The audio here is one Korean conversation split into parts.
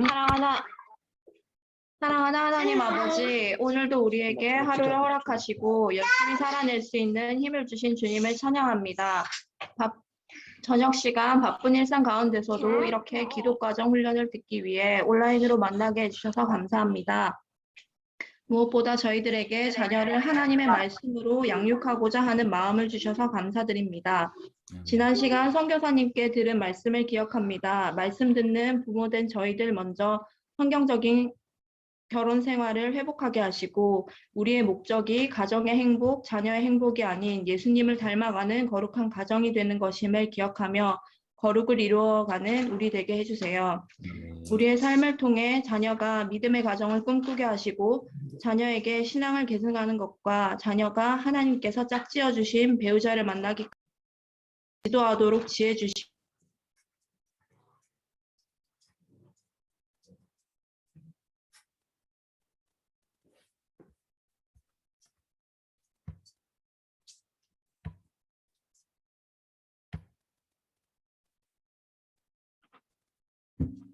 사랑하는 하나님 아버지, 오늘도 우리에게 하루를 허락하시고 열심히 살아낼 수 있는 힘을 주신 주님을 찬양합니다. 저녁 시간 바쁜 일상 가운데서도 이렇게 기도과정 훈련을 듣기 위해 온라인으로 만나게 해주셔서 감사합니다. 무엇보다 저희들에게 자녀를 하나님의 말씀으로 양육하고자 하는 마음을 주셔서 감사드립니다. 지난 시간 선교사님께 들은 말씀을 기억합니다. 말씀 듣는 부모된 저희들 먼저 성경적인 결혼 생활을 회복하게 하시고 우리의 목적이 가정의 행복, 자녀의 행복이 아닌 예수님을 닮아가는 거룩한 가정이 되는 것임을 기억하며 거룩을 이루어가는 우리 되게 해주세요. 우리의 삶을 통해 자녀가 믿음의 가정을 꿈꾸게 하시고 자녀에게 신앙을 계승하는 것과 자녀가 하나님께서 짝지어 주신 배우자를 만나기 기도하도록 지혜 주시고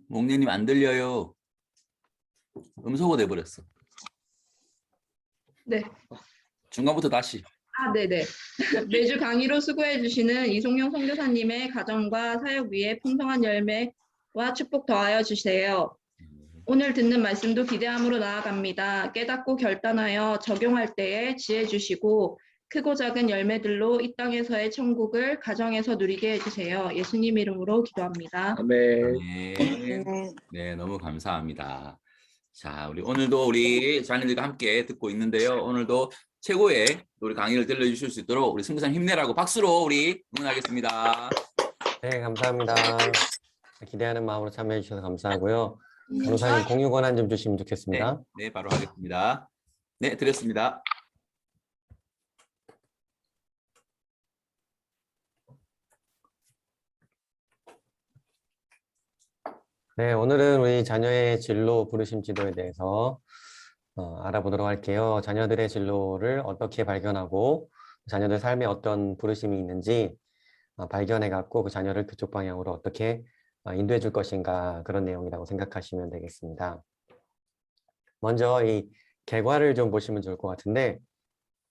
목내님 안 들려요. 음소거 돼버렸어. 네. 중간부터 다시. 네네. 매주 강의로 수고해 주시는 이송용 선교사님의 가정과 사역 위에 풍성한 열매와 축복 더하여 주세요. 오늘 듣는 말씀도 기대함으로 나아갑니다. 깨닫고 결단하여 적용할 때에 지혜 주시고 크고 작은 열매들로 이 땅에서의 천국을 가정에서 누리게 해주세요. 예수님 이름으로 기도합니다. 아멘. 네, 너무 감사합니다. 자, 오늘도 우리 자녀들과 함께 듣고 있는데요. 오늘도 최고의 우리 강의를 들려주실 수 있도록 우리 승부사님 힘내라고 박수로 우리 응원하겠습니다. 네, 감사합니다. 기대하는 마음으로 참여해 주셔서 감사하고요. 강사님 공유 권한 좀 주시면 좋겠습니다. 네, 바로 하겠습니다. 네, 드렸습니다. 네, 오늘은 우리 자녀의 진로 부르심 지도에 대해서 알아보도록 할게요. 자녀들의 진로를 어떻게 발견하고 자녀들 삶에 어떤 부르심이 있는지 발견해 갖고 그 자녀를 그쪽 방향으로 어떻게 인도해 줄 것인가, 그런 내용이라고 생각하시면 되겠습니다. 먼저 이 계과를 좀 보시면 좋을 것 같은데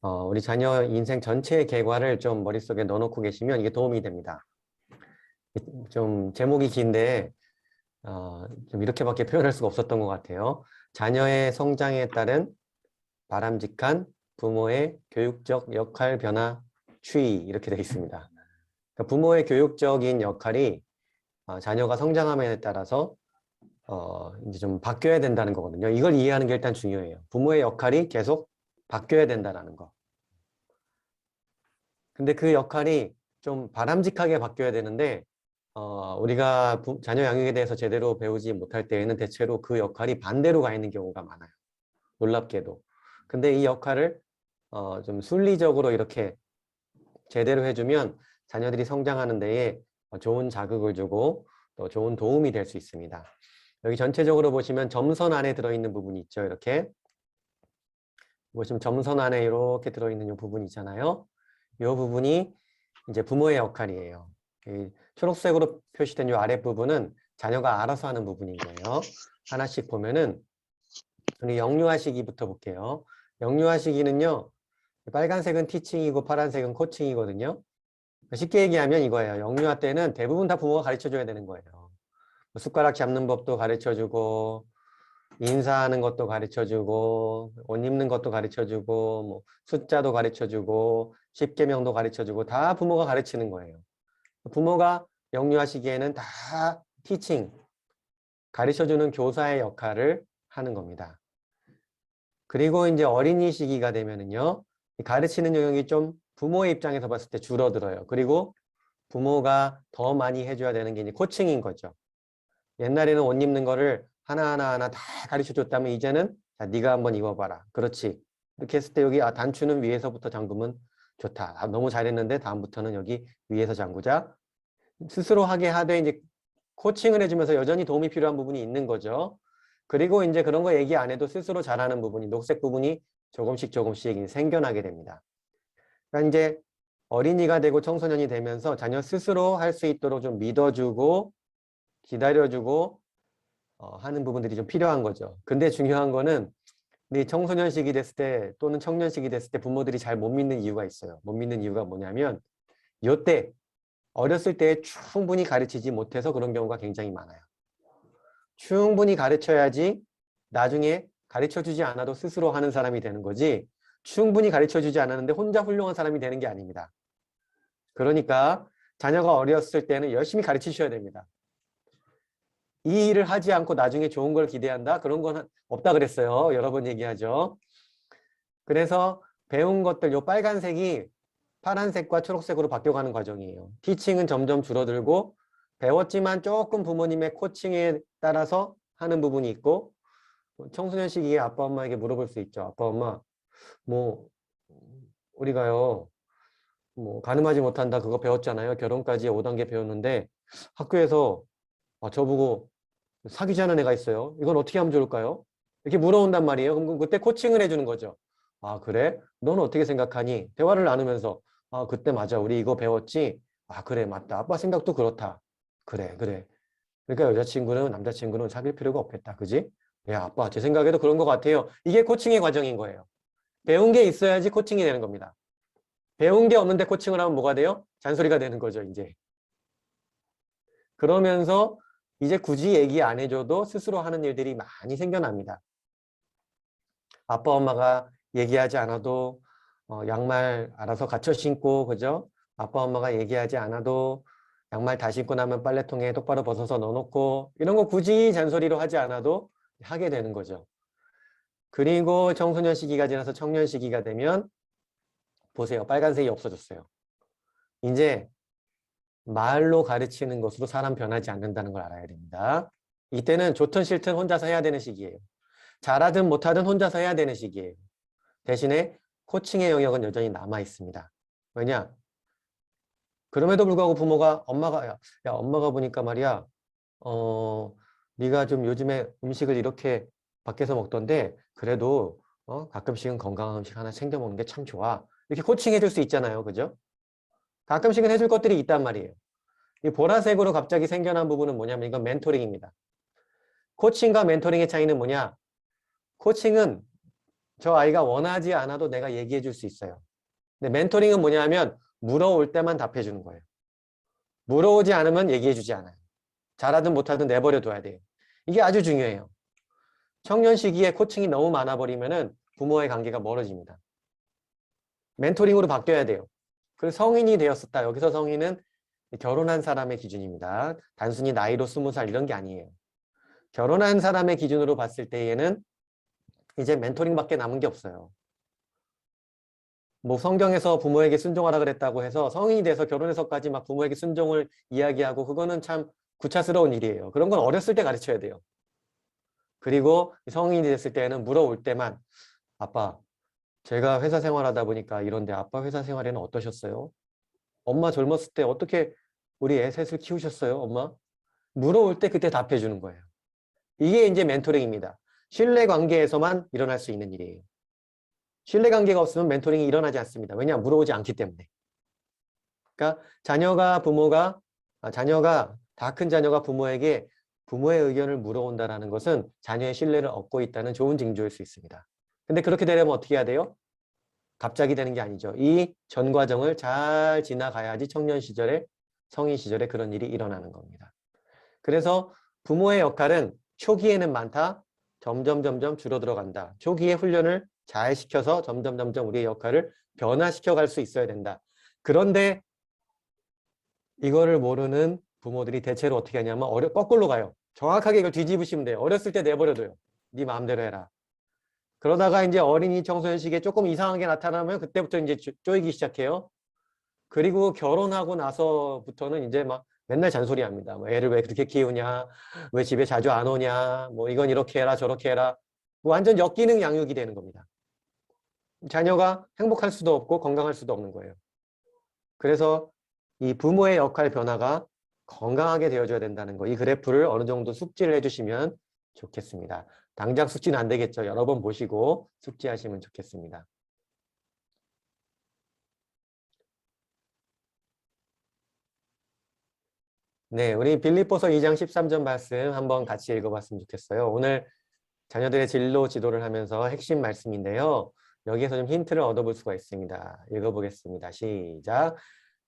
우리 자녀 인생 전체의 계과를 좀 머릿속에 넣어놓고 계시면 이게 도움이 됩니다. 좀 제목이 긴데 좀 이렇게밖에 표현할 수가 없었던 것 같아요. 자녀의 성장에 따른 바람직한 부모의 교육적 역할 변화 추이, 이렇게 되어 있습니다. 그러니까 부모의 교육적인 역할이 자녀가 성장함에 따라서 이제 좀 바뀌어야 된다는 거거든요. 이걸 이해하는 게 일단 중요해요. 부모의 역할이 계속 바뀌어야 된다는 거. 근데 그 역할이 좀 바람직하게 바뀌어야 되는데 우리가 자녀 양육에 대해서 제대로 배우지 못할 때에는 대체로 그 역할이 반대로 가 있는 경우가 많아요. 놀랍게도. 근데 이 역할을 좀 순리적으로 이렇게 제대로 해주면 자녀들이 성장하는 데에 좋은 자극을 주고 또 좋은 도움이 될 수 있습니다. 여기 전체적으로 보시면 점선 안에 들어있는 부분이 있죠. 이렇게 보시면 점선 안에 이렇게 들어있는 이 부분이 있잖아요. 이 부분이 이제 부모의 역할이에요. 이 초록색으로 표시된 이 아랫부분은 자녀가 알아서 하는 부분인 거예요. 하나씩 보면은 우리 영유아 시기부터 볼게요. 영유아 시기는요, 빨간색은 티칭이고 파란색은 코칭이거든요. 쉽게 얘기하면 이거예요. 영유아 때는 대부분 다 부모가 가르쳐줘야 되는 거예요. 숟가락 잡는 법도 가르쳐주고, 인사하는 것도 가르쳐주고, 옷 입는 것도 가르쳐주고, 뭐 숫자도 가르쳐주고, 십계명도 가르쳐주고, 다 부모가 가르치는 거예요. 부모가 영유아 시기에는 다 티칭, 가르쳐주는 교사의 역할을 하는 겁니다. 그리고 이제 어린이 시기가 되면은요, 가르치는 영역이 좀 부모의 입장에서 봤을 때 줄어들어요. 그리고 부모가 더 많이 해줘야 되는 게 이제 코칭인 거죠. 옛날에는 옷 입는 거를 하나하나 다 가르쳐 줬다면 이제는 자, 네가 한번 입어봐라. 그렇지. 이렇게 했을 때 여기 단추는 위에서부터 잠그면 좋다. 너무 잘했는데 다음부터는 여기 위에서 잠그자. 스스로 하게 하되 이제 코칭을 해주면서 여전히 도움이 필요한 부분이 있는 거죠. 그리고 이제 그런 거 얘기 안 해도 스스로 잘하는 부분이, 녹색 부분이 조금씩 생겨나게 됩니다. 그러니까 이제 어린이가 되고 청소년이 되면서 자녀 스스로 할 수 있도록 좀 믿어주고 기다려주고 하는 부분들이 좀 필요한 거죠. 근데 중요한 거는 우리 청소년 시기 됐을 때 또는 청년 시기 됐을 때 부모들이 잘 못 믿는 이유가 있어요. 못 믿는 이유가 뭐냐면 요때 어렸을 때 충분히 가르치지 못해서 그런 경우가 굉장히 많아요. 충분히 가르쳐야지 나중에 가르쳐주지 않아도 스스로 하는 사람이 되는 거지 충분히 가르쳐주지 않았는데 혼자 훌륭한 사람이 되는 게 아닙니다. 그러니까 자녀가 어렸을 때는 열심히 가르치셔야 됩니다. 이 일을 하지 않고 나중에 좋은 걸 기대한다? 그런 건 없다 그랬어요. 여러 번 얘기하죠. 그래서 배운 것들, 요 빨간색이 파란색과 초록색으로 바뀌어가는 과정이에요. 티칭은 점점 줄어들고 배웠지만 조금 부모님의 코칭에 따라서 하는 부분이 있고 청소년 시기에 아빠 엄마에게 물어볼 수 있죠. 아빠 엄마 뭐 우리가요 뭐 가늠하지 못한다 그거 배웠잖아요. 결혼까지 5단계 배웠는데 학교에서 저보고 사귀지 않은 애가 있어요. 이건 어떻게 하면 좋을까요? 이렇게 물어온단 말이에요. 그럼 그때 코칭을 해주는 거죠. 아 그래? 너는 어떻게 생각하니? 대화를 나누면서 아 그때 맞아 우리 이거 배웠지? 아 그래 맞다. 아빠 생각도 그렇다. 그래 그래. 그러니까 여자친구는 남자친구는 사귈 필요가 없겠다. 그지? 야 아빠 제 생각에도 그런 것 같아요. 이게 코칭의 과정인 거예요. 배운 게 있어야지 코칭이 되는 겁니다. 배운 게 없는데 코칭을 하면 뭐가 돼요? 잔소리가 되는 거죠 이제. 그러면서 이제 굳이 얘기 안 해줘도 스스로 하는 일들이 많이 생겨납니다. 아빠 엄마가 얘기하지 않아도 양말 알아서 갖춰 신고 그죠? 아빠 엄마가 얘기하지 않아도 양말 다 신고 나면 빨래통에 똑바로 벗어서 넣어놓고 이런 거 굳이 잔소리로 하지 않아도 하게 되는 거죠. 그리고 청소년 시기가 지나서 청년 시기가 되면 보세요. 빨간색이 없어졌어요. 이제 말로 가르치는 것으로 사람 변하지 않는다는 걸 알아야 됩니다. 이때는 좋든 싫든 혼자서 해야 되는 시기예요. 잘하든 못하든 혼자서 해야 되는 시기예요. 대신에 코칭의 영역은 여전히 남아 있습니다. 왜냐? 그럼에도 불구하고 부모가 엄마가 야 엄마가 보니까 말이야 네가 좀 요즘에 음식을 이렇게 밖에서 먹던데 그래도 가끔씩은 건강한 음식 하나 챙겨 먹는 게 참 좋아. 이렇게 코칭해 줄 수 있잖아요. 그죠? 가끔씩은 해줄 것들이 있단 말이에요. 이 보라색으로 갑자기 생겨난 부분은 뭐냐면 이건 멘토링입니다. 코칭과 멘토링의 차이는 뭐냐? 코칭은 저 아이가 원하지 않아도 내가 얘기해 줄 수 있어요. 근데 멘토링은 뭐냐면 물어올 때만 답해 주는 거예요. 물어오지 않으면 얘기해 주지 않아요. 잘하든 못하든 내버려 둬야 돼요. 이게 아주 중요해요. 청년 시기에 코칭이 너무 많아 버리면은 부모의 관계가 멀어집니다. 멘토링으로 바뀌어야 돼요. 그리고 성인이 되었었다. 여기서 성인은 결혼한 사람의 기준입니다. 단순히 나이로 20살 이런 게 아니에요. 결혼한 사람의 기준으로 봤을 때에는 이제 멘토링밖에 남은 게 없어요. 뭐 성경에서 부모에게 순종하라 그랬다고 해서 성인이 돼서 결혼해서까지 막 부모에게 순종을 이야기하고 그거는 참 구차스러운 일이에요. 그런 건 어렸을 때 가르쳐야 돼요. 그리고 성인이 됐을 때는 물어올 때만 아빠 제가 회사 생활하다 보니까 이런데 아빠 회사 생활에는 어떠셨어요? 엄마 젊었을 때 어떻게 우리 애 셋을 키우셨어요? 엄마? 물어올 때 그때 답해 주는 거예요. 이게 이제 멘토링입니다. 신뢰관계에서만 일어날 수 있는 일이에요. 신뢰관계가 없으면 멘토링이 일어나지 않습니다. 왜냐? 물어보지 않기 때문에. 그러니까 자녀가 다 큰 자녀가 부모에게 부모의 의견을 물어온다는 것은 자녀의 신뢰를 얻고 있다는 좋은 징조일 수 있습니다. 근데 그렇게 되려면 어떻게 해야 돼요? 갑자기 되는 게 아니죠. 이 전 과정을 잘 지나가야지 청년 시절에 성인 시절에 그런 일이 일어나는 겁니다. 그래서 부모의 역할은 초기에는 많다. 점점 줄어들어 간다. 초기에 훈련을 잘 시켜서 점점 우리의 역할을 변화시켜 갈 수 있어야 된다. 그런데 이거를 모르는 부모들이 대체로 어떻게 하냐면 거꾸로 가요. 정확하게 이걸 뒤집으시면 돼요. 어렸을 때 내버려둬요. 네 마음대로 해라. 그러다가 이제 어린이 청소년 시기에 조금 이상한 게 나타나면 그때부터 이제 쪼이기 시작해요. 그리고 결혼하고 나서부터는 이제 막 맨날 잔소리합니다. 뭐 애를 왜 그렇게 키우냐, 왜 집에 자주 안 오냐, 뭐 이건 이렇게 해라 저렇게 해라. 완전 역기능 양육이 되는 겁니다. 자녀가 행복할 수도 없고 건강할 수도 없는 거예요. 그래서 이 부모의 역할 변화가 건강하게 되어줘야 된다는 거. 이 그래프를 어느 정도 숙지를 해주시면 좋겠습니다. 당장 숙지는 안 되겠죠. 여러 번 보시고 숙지하시면 좋겠습니다. 네, 우리 빌립보서 2장 13절 말씀 한번 같이 읽어봤으면 좋겠어요. 오늘 자녀들의 진로 지도를 하면서 핵심 말씀인데요. 여기에서 좀 힌트를 얻어볼 수가 있습니다. 읽어보겠습니다. 시작.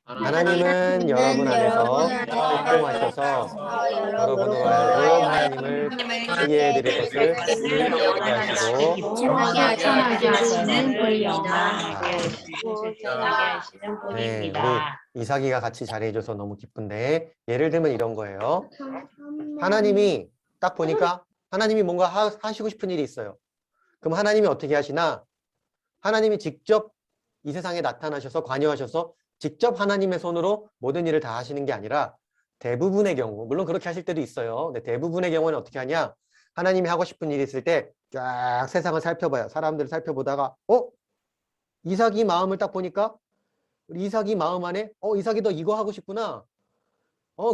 하나님은 여러분 안에서 활동하셔서 여러분으로 하여금 하나님을 크게 해드릴 것을 하시고 천하게 하시는 분입니다. 네, 우리 이삭이가 같이 잘해줘서 너무 기쁜데 예를 들면 이런 거예요. 하나님이 딱 보니까 하나님이 뭔가 하시고 싶은 일이 있어요. 그럼 하나님이 어떻게 하시나? 하나님이 직접 이 세상에 나타나셔서 관여하셔서 직접 하나님의 손으로 모든 일을 다 하시는 게 아니라 대부분의 경우, 물론 그렇게 하실 때도 있어요. 근데 대부분의 경우는 어떻게 하냐? 하나님이 하고 싶은 일이 있을 때 쫙 세상을 살펴봐요. 사람들을 살펴보다가 이삭이 마음을 딱 보니까 우리 이삭이 마음 안에 이삭이 너 이거 하고 싶구나.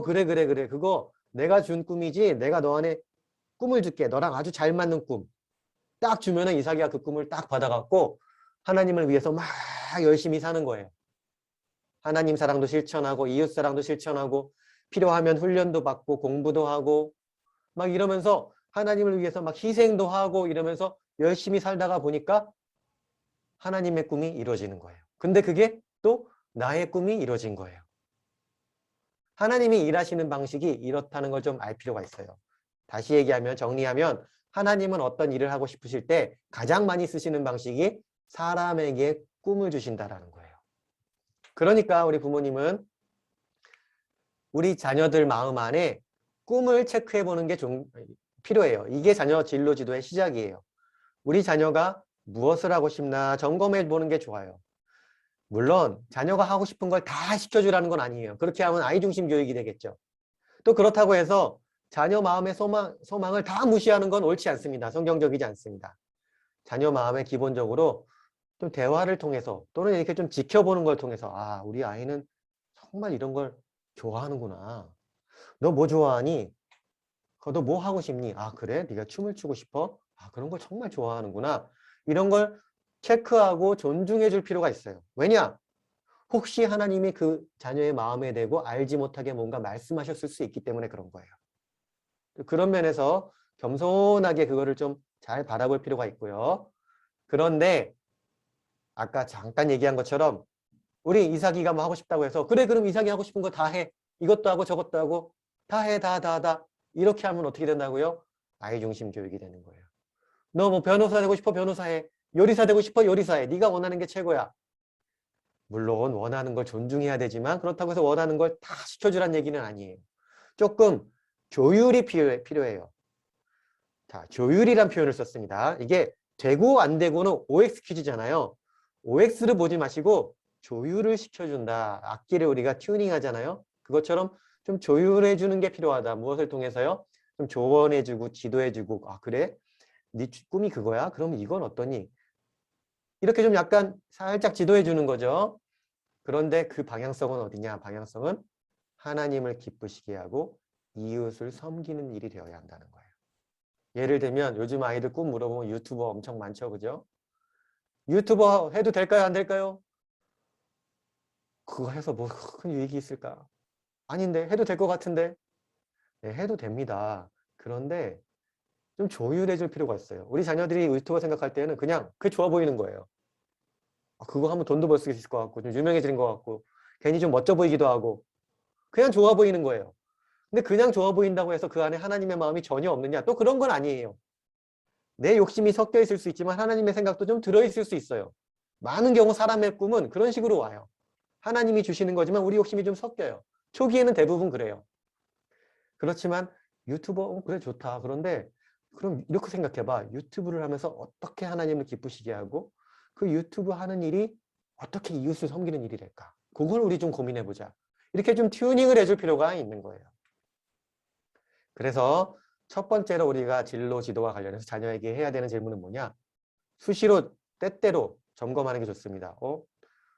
그래. 그거 내가 준 꿈이지. 내가 너 안에 꿈을 줄게. 너랑 아주 잘 맞는 꿈. 딱 주면은 이삭이가 그 꿈을 딱 받아갖고 하나님을 위해서 막 열심히 사는 거예요. 하나님 사랑도 실천하고 이웃 사랑도 실천하고 필요하면 훈련도 받고 공부도 하고 막 이러면서 하나님을 위해서 막 희생도 하고 이러면서 열심히 살다가 보니까 하나님의 꿈이 이루어지는 거예요. 근데 그게 또 나의 꿈이 이루어진 거예요. 하나님이 일하시는 방식이 이렇다는 걸 좀 알 필요가 있어요. 다시 얘기하면 정리하면 하나님은 어떤 일을 하고 싶으실 때 가장 많이 쓰시는 방식이 사람에게 꿈을 주신다라는 거예요. 그러니까 우리 부모님은 우리 자녀들 마음 안에 꿈을 체크해 보는 게 좀 필요해요. 이게 자녀 진로 지도의 시작이에요. 우리 자녀가 무엇을 하고 싶나 점검해 보는 게 좋아요. 물론 자녀가 하고 싶은 걸 다 시켜주라는 건 아니에요. 그렇게 하면 아이 중심 교육이 되겠죠. 또 그렇다고 해서 자녀 마음의 소망을 다 무시하는 건 옳지 않습니다. 성경적이지 않습니다. 자녀 마음에 기본적으로 좀 대화를 통해서 또는 이렇게 좀 지켜보는 걸 통해서 우리 아이는 정말 이런 걸 좋아하는구나. 너 뭐 좋아하니? 너 뭐 하고 싶니? 그래? 네가 춤을 추고 싶어? 그런 걸 정말 좋아하는구나. 이런 걸 체크하고 존중해 줄 필요가 있어요. 왜냐? 혹시 하나님이 그 자녀의 마음에 대고 알지 못하게 뭔가 말씀하셨을 수 있기 때문에 그런 거예요. 그런 면에서 겸손하게 그거를 좀 잘 바라볼 필요가 있고요. 그런데 아까 잠깐 얘기한 것처럼 우리 이삭이가 뭐 하고 싶다고 해서 그래 그럼 이삭이 하고 싶은 거 다 해. 이것도 하고 저것도 하고 다 해. 다. 이렇게 하면 어떻게 된다고요? 아이 중심 교육이 되는 거예요. 너 뭐 변호사 되고 싶어? 변호사 해. 요리사 되고 싶어? 요리사 해. 네가 원하는 게 최고야. 물론 원하는 걸 존중해야 되지만 그렇다고 해서 원하는 걸 다 시켜주란 얘기는 아니에요. 조금 조율이 필요해요. 자, 조율이란 표현을 썼습니다. 이게 되고 안 되고는 OX 퀴즈잖아요. OX를 보지 마시고 조율을 시켜준다. 악기를 우리가 튜닝 하잖아요. 그것처럼 좀 조율해 주는 게 필요하다. 무엇을 통해서요? 좀 조언해 주고 지도해 주고 그래? 네 꿈이 그거야? 그럼 이건 어떠니? 이렇게 좀 약간 살짝 지도해 주는 거죠. 그런데 그 방향성은 어디냐? 방향성은 하나님을 기쁘시게 하고 이웃을 섬기는 일이 되어야 한다는 거예요. 예를 들면 요즘 아이들 꿈 물어보면 유튜버 엄청 많죠. 그죠? 유튜버 해도 될까요? 안 될까요? 그거 해서 뭐 큰 유익이 있을까? 아닌데 해도 될 것 같은데 네, 해도 됩니다. 그런데 좀 조율해 줄 필요가 있어요. 우리 자녀들이 유튜버 생각할 때는 그냥 그게 좋아 보이는 거예요. 그거 하면 돈도 벌 수 있을 것 같고 좀 유명해지는 것 같고 괜히 좀 멋져 보이기도 하고 그냥 좋아 보이는 거예요. 근데 그냥 좋아 보인다고 해서 그 안에 하나님의 마음이 전혀 없느냐? 또 그런 건 아니에요. 내 욕심이 섞여 있을 수 있지만 하나님의 생각도 좀 들어있을 수 있어요. 많은 경우 사람의 꿈은 그런 식으로 와요. 하나님이 주시는 거지만 우리 욕심이 좀 섞여요. 초기에는 대부분 그래요. 그렇지만 유튜버 그래 좋다. 그런데 그럼 이렇게 생각해봐. 유튜브를 하면서 어떻게 하나님을 기쁘시게 하고 그 유튜브 하는 일이 어떻게 이웃을 섬기는 일이 될까? 그걸 우리 좀 고민해보자. 이렇게 좀 튜닝을 해줄 필요가 있는 거예요. 그래서 첫 번째로 우리가 진로 지도와 관련해서 자녀에게 해야 되는 질문은 뭐냐? 수시로 때때로 점검하는 게 좋습니다.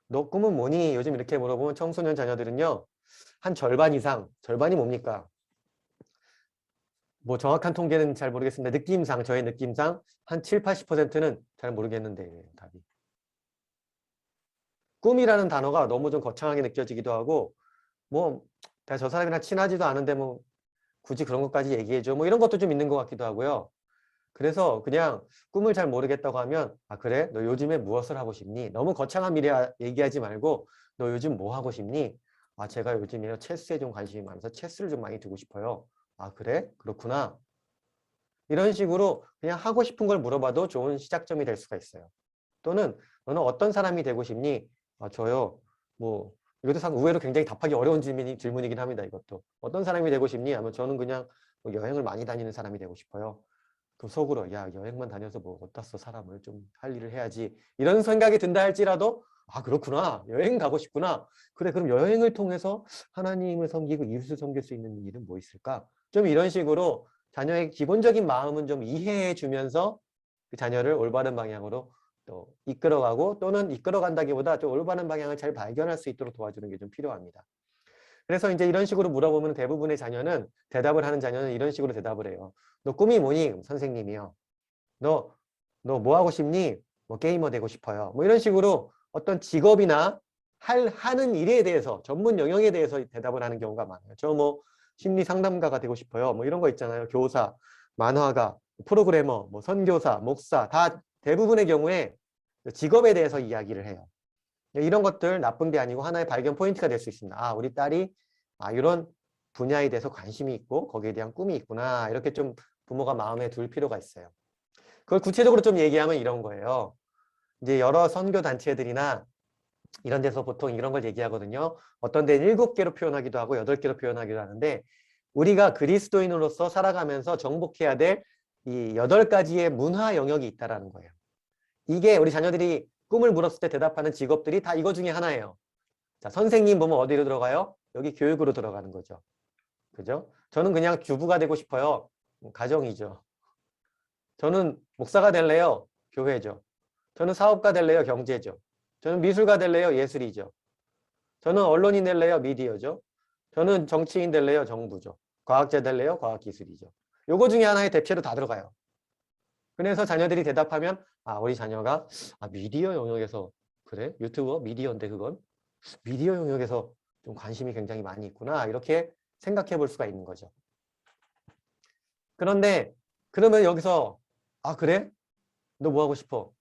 너 꿈은 뭐니? 요즘 이렇게 물어보면 청소년 자녀들은요. 한 절반 이상, 절반이 뭡니까? 뭐 정확한 통계는 잘 모르겠습니다. 느낌상, 저의 느낌상 한 7, 80%는 잘 모르겠는데 답이. 꿈이라는 단어가 너무 좀 거창하게 느껴지기도 하고 뭐 내가 저 사람이랑 친하지도 않은데 뭐 굳이 그런 것까지 얘기해줘. 뭐 이런 것도 좀 있는 것 같기도 하고요. 그래서 그냥 꿈을 잘 모르겠다고 하면 아 그래? 너 요즘에 무엇을 하고 싶니? 너무 거창한 미래 얘기하지 말고 너 요즘 뭐 하고 싶니? 아 제가 요즘에 체스에 좀 관심이 많아서 체스를 좀 많이 두고 싶어요. 아 그래? 그렇구나. 이런 식으로 그냥 하고 싶은 걸 물어봐도 좋은 시작점이 될 수가 있어요. 또는 너는 어떤 사람이 되고 싶니? 아 저요. 뭐 이것도 상 의외로 굉장히 답하기 어려운 질문이긴 합니다. 이것도. 어떤 사람이 되고 싶니? 하면 저는 그냥 뭐 여행을 많이 다니는 사람이 되고 싶어요. 그럼 속으로 야 여행만 다녀서 뭐 어디다 써 사람을 좀 할 일을 해야지 이런 생각이 든다 할지라도 아 그렇구나 여행 가고 싶구나 그래 그럼 여행을 통해서 하나님을 섬기고 이웃을 섬길 수 있는 일은 뭐 있을까 좀 이런 식으로 자녀의 기본적인 마음은 좀 이해해 주면서 그 자녀를 올바른 방향으로 또 이끌어가고 또는 이끌어간다기보다 좀 올바른 방향을 잘 발견할 수 있도록 도와주는 게 좀 필요합니다. 그래서 이제 이런 식으로 물어보면 대부분의 자녀는 대답을 하는 자녀는 이런 식으로 대답을 해요. 너 꿈이 뭐니? 선생님이요. 너 뭐 하고 싶니? 뭐 게이머 되고 싶어요. 뭐 이런 식으로 어떤 직업이나 하는 일에 대해서 전문 영역에 대해서 대답을 하는 경우가 많아요. 저 뭐 심리 상담가가 되고 싶어요. 뭐 이런 거 있잖아요. 교사, 만화가, 프로그래머, 뭐 선교사, 목사 다 대부분의 경우에 직업에 대해서 이야기를 해요. 이런 것들 나쁜 게 아니고 하나의 발견 포인트가 될 수 있습니다. 아, 우리 딸이 이런 분야에 대해서 관심이 있고 거기에 대한 꿈이 있구나. 이렇게 좀 부모가 마음에 둘 필요가 있어요. 그걸 구체적으로 좀 얘기하면 이런 거예요. 이제 여러 선교 단체들이나 이런 데서 보통 이런 걸 얘기하거든요. 어떤 데는 7개로 표현하기도 하고 8개로 표현하기도 하는데 우리가 그리스도인으로서 살아가면서 정복해야 될 이 8가지의 문화 영역이 있다라는 거예요. 이게 우리 자녀들이 꿈을 물었을 때 대답하는 직업들이 다 이거 중에 하나예요. 자, 선생님 보면 어디로 들어가요? 여기 교육으로 들어가는 거죠. 그죠? 저는 그냥 주부가 되고 싶어요. 가정이죠. 저는 목사가 될래요? 교회죠. 저는 사업가 될래요? 경제죠. 저는 미술가 될래요? 예술이죠. 저는 언론인 될래요? 미디어죠. 저는 정치인 될래요? 정부죠. 과학자 될래요? 과학기술이죠. 요거 중에 하나의 대체로 다 들어가요. 그래서 자녀들이 대답하면 우리 자녀가 미디어 영역에서 그래? 유튜버? 미디어인데 그건? 미디어 영역에서 좀 관심이 굉장히 많이 있구나. 이렇게 생각해 볼 수가 있는 거죠. 그런데 그러면 여기서 그래? 너 뭐 하고 싶어?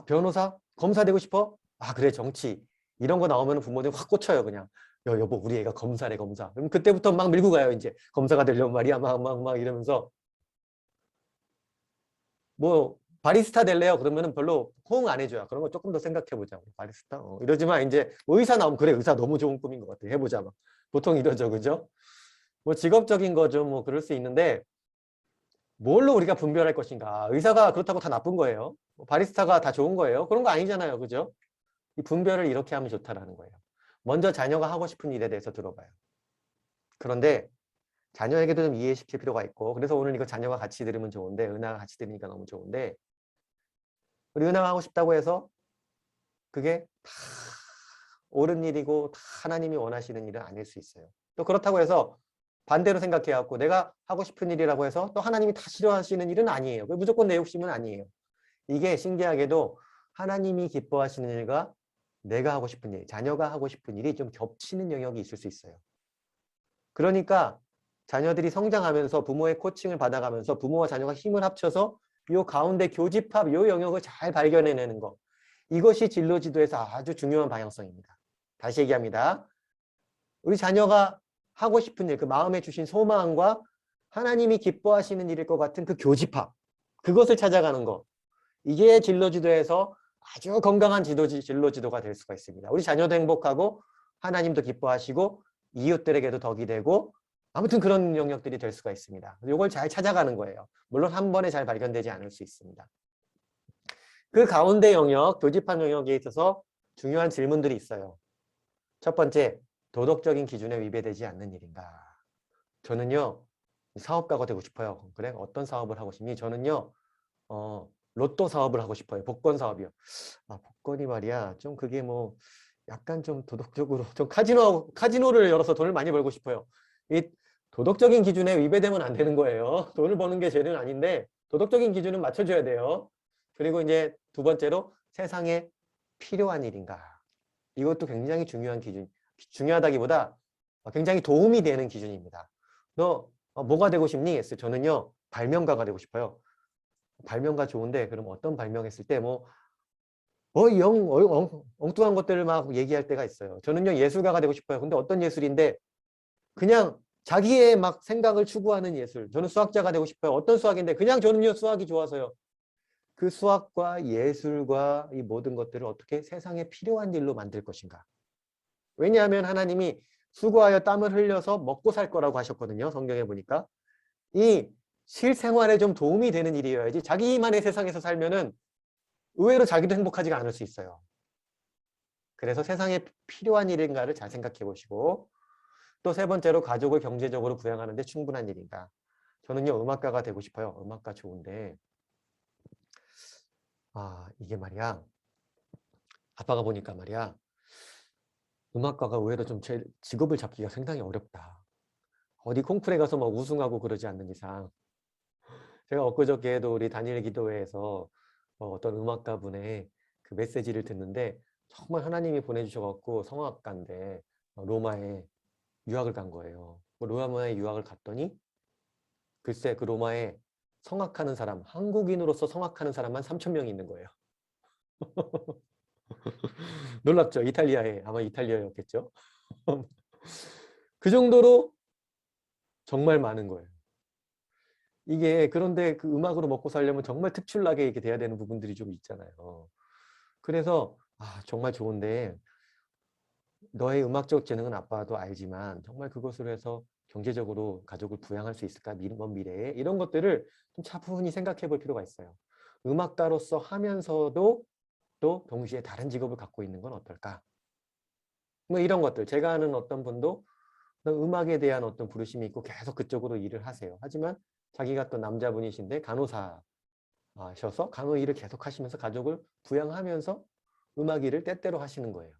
변호사? 검사 되고 싶어? 그래 정치. 이런 거 나오면 부모님 확 꽂혀요 그냥. 여보 우리 애가 검사래 검사. 그럼 그때부터 막 밀고 가요 이제. 검사가 되려면 말이야 막 이러면서. 뭐 바리스타 될래요? 그러면은 별로 호응 안 해줘요. 그런 거 조금 더 생각해보자. 바리스타? 이러지만 이제 의사 나오면 그래 의사 너무 좋은 꿈인 것 같아. 해보자 막. 보통 이러죠. 그죠? 뭐 직업적인 거죠. 뭐 그럴 수 있는데 뭘로 우리가 분별할 것인가. 의사가 그렇다고 다 나쁜 거예요. 바리스타가 다 좋은 거예요. 그런 거 아니잖아요. 그죠? 이 분별을 이렇게 하면 좋다라는 거예요. 먼저 자녀가 하고 싶은 일에 대해서 들어봐요. 그런데 자녀에게도 좀 이해시킬 필요가 있고 그래서 오늘 이거 자녀가 같이 들으면 좋은데 은하가 같이 들으니까 너무 좋은데 우리 은하가 하고 싶다고 해서 그게 다 옳은 일이고 다 하나님이 원하시는 일은 아닐 수 있어요. 또 그렇다고 해서 반대로 생각해갖고 내가 하고 싶은 일이라고 해서 또 하나님이 다 싫어하시는 일은 아니에요. 무조건 내 욕심은 아니에요. 이게 신기하게도 하나님이 기뻐하시는 일과 내가 하고 싶은 일, 자녀가 하고 싶은 일이 좀 겹치는 영역이 있을 수 있어요. 그러니까 자녀들이 성장하면서 부모의 코칭을 받아가면서 부모와 자녀가 힘을 합쳐서 이 가운데 교집합 이 영역을 잘 발견해내는 것. 이것이 진로지도에서 아주 중요한 방향성입니다. 다시 얘기합니다. 우리 자녀가 하고 싶은 일, 그 마음에 주신 소망과 하나님이 기뻐하시는 일일 것 같은 그 교집합. 그것을 찾아가는 것. 이게 진로지도에서 아주 건강한 진로지도가 될 수가 있습니다. 우리 자녀도 행복하고 하나님도 기뻐하시고 이웃들에게도 덕이 되고 아무튼 그런 영역들이 될 수가 있습니다. 이걸 잘 찾아가는 거예요. 물론 한 번에 잘 발견되지 않을 수 있습니다. 그 가운데 영역, 교집합 영역에 있어서 중요한 질문들이 있어요. 첫 번째, 도덕적인 기준에 위배되지 않는 일인가? 저는요, 사업가가 되고 싶어요. 그래? 어떤 사업을 하고 싶니? 저는요, 로또 사업을 하고 싶어요. 복권 사업이요. 복권이 말이야. 좀 그게 뭐 약간 좀 도덕적으로 좀 카지노를 열어서 돈을 많이 벌고 싶어요. 이 도덕적인 기준에 위배되면 안 되는 거예요. 돈을 버는 게 죄는 아닌데 도덕적인 기준은 맞춰줘야 돼요. 그리고 이제 두 번째로 세상에 필요한 일인가. 이것도 굉장히 중요한 기준. 중요하다기보다 굉장히 도움이 되는 기준입니다. 너 뭐가 되고 싶니? 했어요. 저는요, 발명가가 되고 싶어요. 발명가 좋은데, 그럼 어떤 발명했을 때 엉뚱한 것들을 막 얘기할 때가 있어요. 저는요, 예술가가 되고 싶어요. 근데 어떤 예술인데, 그냥 자기의 막 생각을 추구하는 예술. 저는 수학자가 되고 싶어요. 어떤 수학인데, 그냥 저는요, 수학이 좋아서요. 그 수학과 예술과 이 모든 것들을 어떻게 세상에 필요한 일로 만들 것인가. 왜냐하면 하나님이 수고하여 땀을 흘려서 먹고 살 거라고 하셨거든요. 성경에 보니까. 이 실생활에 좀 도움이 되는 일이어야지 자기만의 세상에서 살면은 의외로 자기도 행복하지가 않을 수 있어요. 그래서 세상에 필요한 일인가를 잘 생각해 보시고 또 세 번째로 가족을 경제적으로 부양하는 데 충분한 일인가. 저는요, 음악가가 되고 싶어요. 음악가 좋은데 이게 말이야. 아빠가 보니까 말이야. 음악가가 의외로 좀 제 직업을 잡기가 상당히 어렵다. 어디 콩쿠르에 가서 막 우승하고 그러지 않는 이상. 제가 엊그저께도 우리 단일 기도회에서 어떤 음악가분의 그 메시지를 듣는데 정말 하나님이 보내주셔갖고 성악가인데 로마에 유학을 간 거예요. 로마에 유학을 갔더니 글쎄 그 로마에 성악하는 사람, 한국인으로서 성악하는 사람만 3,000명이 있는 거예요. 놀랍죠? 이탈리아에, 아마 이탈리아였겠죠? 그 정도로 정말 많은 거예요. 이게 그런데 그 음악으로 먹고 살려면 정말 특출나게 이렇게 돼야 되는 부분들이 좀 있잖아요. 그래서 정말 좋은데 너의 음악적 재능은 아빠도 알지만 정말 그것으로 해서 경제적으로 가족을 부양할 수 있을까? 먼 미래에 이런 것들을 좀 차분히 생각해 볼 필요가 있어요. 음악가로서 하면서도 또 동시에 다른 직업을 갖고 있는 건 어떨까? 뭐 이런 것들. 제가 아는 어떤 분도 음악에 대한 어떤 부르심이 있고 계속 그쪽으로 일을 하세요. 하지만 자기가 또 남자분이신데 간호사셔서 간호 일을 계속 하시면서 가족을 부양하면서 음악 일을 때때로 하시는 거예요.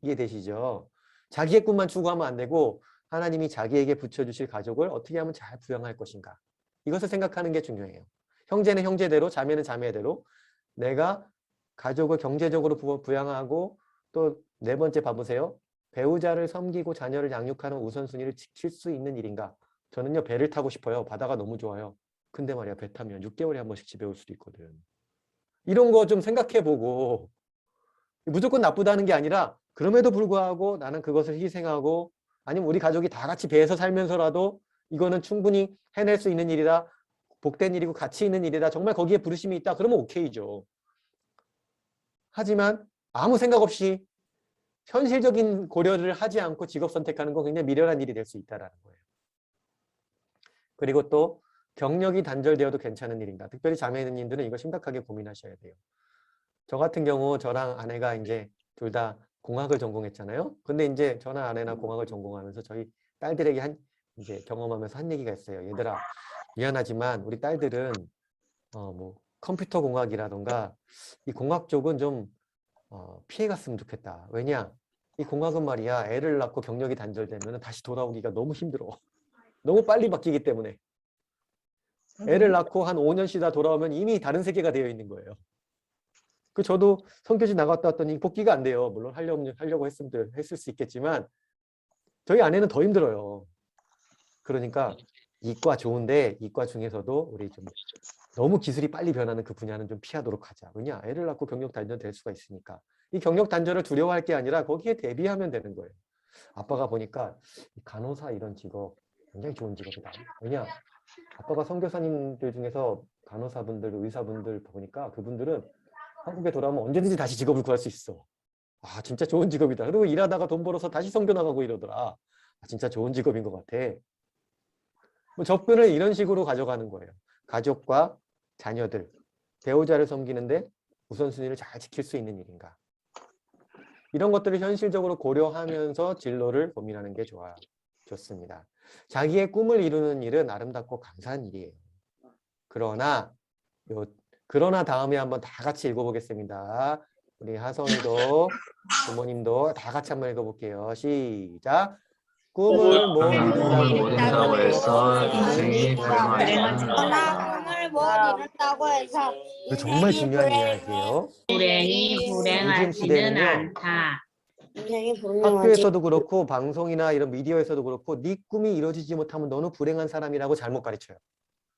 이해되시죠? 자기의 꿈만 추구하면 안 되고 하나님이 자기에게 붙여주실 가족을 어떻게 하면 잘 부양할 것인가. 이것을 생각하는 게 중요해요. 형제는 형제대로, 자매는 자매대로 내가 가족을 경제적으로 부양하고 또 네 번째 봐보세요. 배우자를 섬기고 자녀를 양육하는 우선순위를 지킬 수 있는 일인가? 저는요, 배를 타고 싶어요. 바다가 너무 좋아요. 근데 말이야, 배 타면 6개월에 한 번씩 집에 올 수도 있거든. 이런 거 좀 생각해보고 무조건 나쁘다는 게 아니라 그럼에도 불구하고 나는 그것을 희생하고 아니면 우리 가족이 다 같이 배에서 살면서라도 이거는 충분히 해낼 수 있는 일이다. 복된 일이고 가치 있는 일이다. 정말 거기에 부르심이 있다. 그러면 오케이죠. 하지만 아무 생각 없이 현실적인 고려를 하지 않고 직업 선택하는 건 굉장히 미련한 일이 될 수 있다는 거예요. 그리고 또 경력이 단절되어도 괜찮은 일인가. 특별히 자매님들은 이거 심각하게 고민하셔야 돼요. 저 같은 경우 저랑 아내가 이제 둘 다 공학을 전공했잖아요. 근데 이제 저나 아내나 공학을 전공하면서 저희 딸들에게 이제 경험하면서 한 얘기가 있어요. 얘들아, 미안하지만 우리 딸들은 뭐 컴퓨터 공학이라던가 이 공학 쪽은 좀 피해갔으면 좋겠다. 왜냐? 이 공학은 말이야 애를 낳고 경력이 단절되면 다시 돌아오기가 너무 힘들어. 너무 빨리 바뀌기 때문에. 애를 낳고 한 5년 쉬다 돌아오면 이미 다른 세계가 되어 있는 거예요. 저도 선교지 나갔다 왔더니 복귀가 안 돼요. 물론 하려고 했을 수 있겠지만 저희 아내는 더 힘들어요. 그러니까 이과 좋은데 이과 중에서도 우리 좀 너무 기술이 빨리 변하는 그 분야는 좀 피하도록 하자. 왜냐? 애를 낳고 경력 단절될 수가 있으니까. 이 경력 단절을 두려워할 게 아니라 거기에 대비하면 되는 거예요. 아빠가 보니까 간호사 이런 직업 굉장히 좋은 직업이다. 왜냐? 아빠가 선교사님들 중에서 간호사분들, 의사분들 보니까 그분들은 한국에 돌아오면 언제든지 다시 직업을 구할 수 있어. 진짜 좋은 직업이다. 그리고 일하다가 돈 벌어서 다시 선교 나가고 이러더라. 진짜 좋은 직업인 것 같아. 뭐 접근을 이런 식으로 가져가는 거예요. 가족과 자녀들, 배우자를 섬기는데 우선순위를 잘 지킬 수 있는 일인가. 이런 것들을 현실적으로 고려하면서 진로를 고민하는 게 좋습니다. 자기의 꿈을 이루는 일은 아름답고 감사한 일이에요. 그러나 다음에 한번 다 같이 읽어보겠습니다. 우리 하성이도 부모님도 다 같이 한번 읽어볼게요. 시작. 꿈을 못 이룬다고 해서 인생이 불행하지 않다. 정말 중요한 이야기예요. 불행이 불행하지는 않다. 인생이 분명하지. 학교에서도 그렇고 방송이나 이런 미디어에서도 그렇고 네 꿈이 이루어지지 못하면 너는 불행한 사람이라고 잘못 가르쳐요.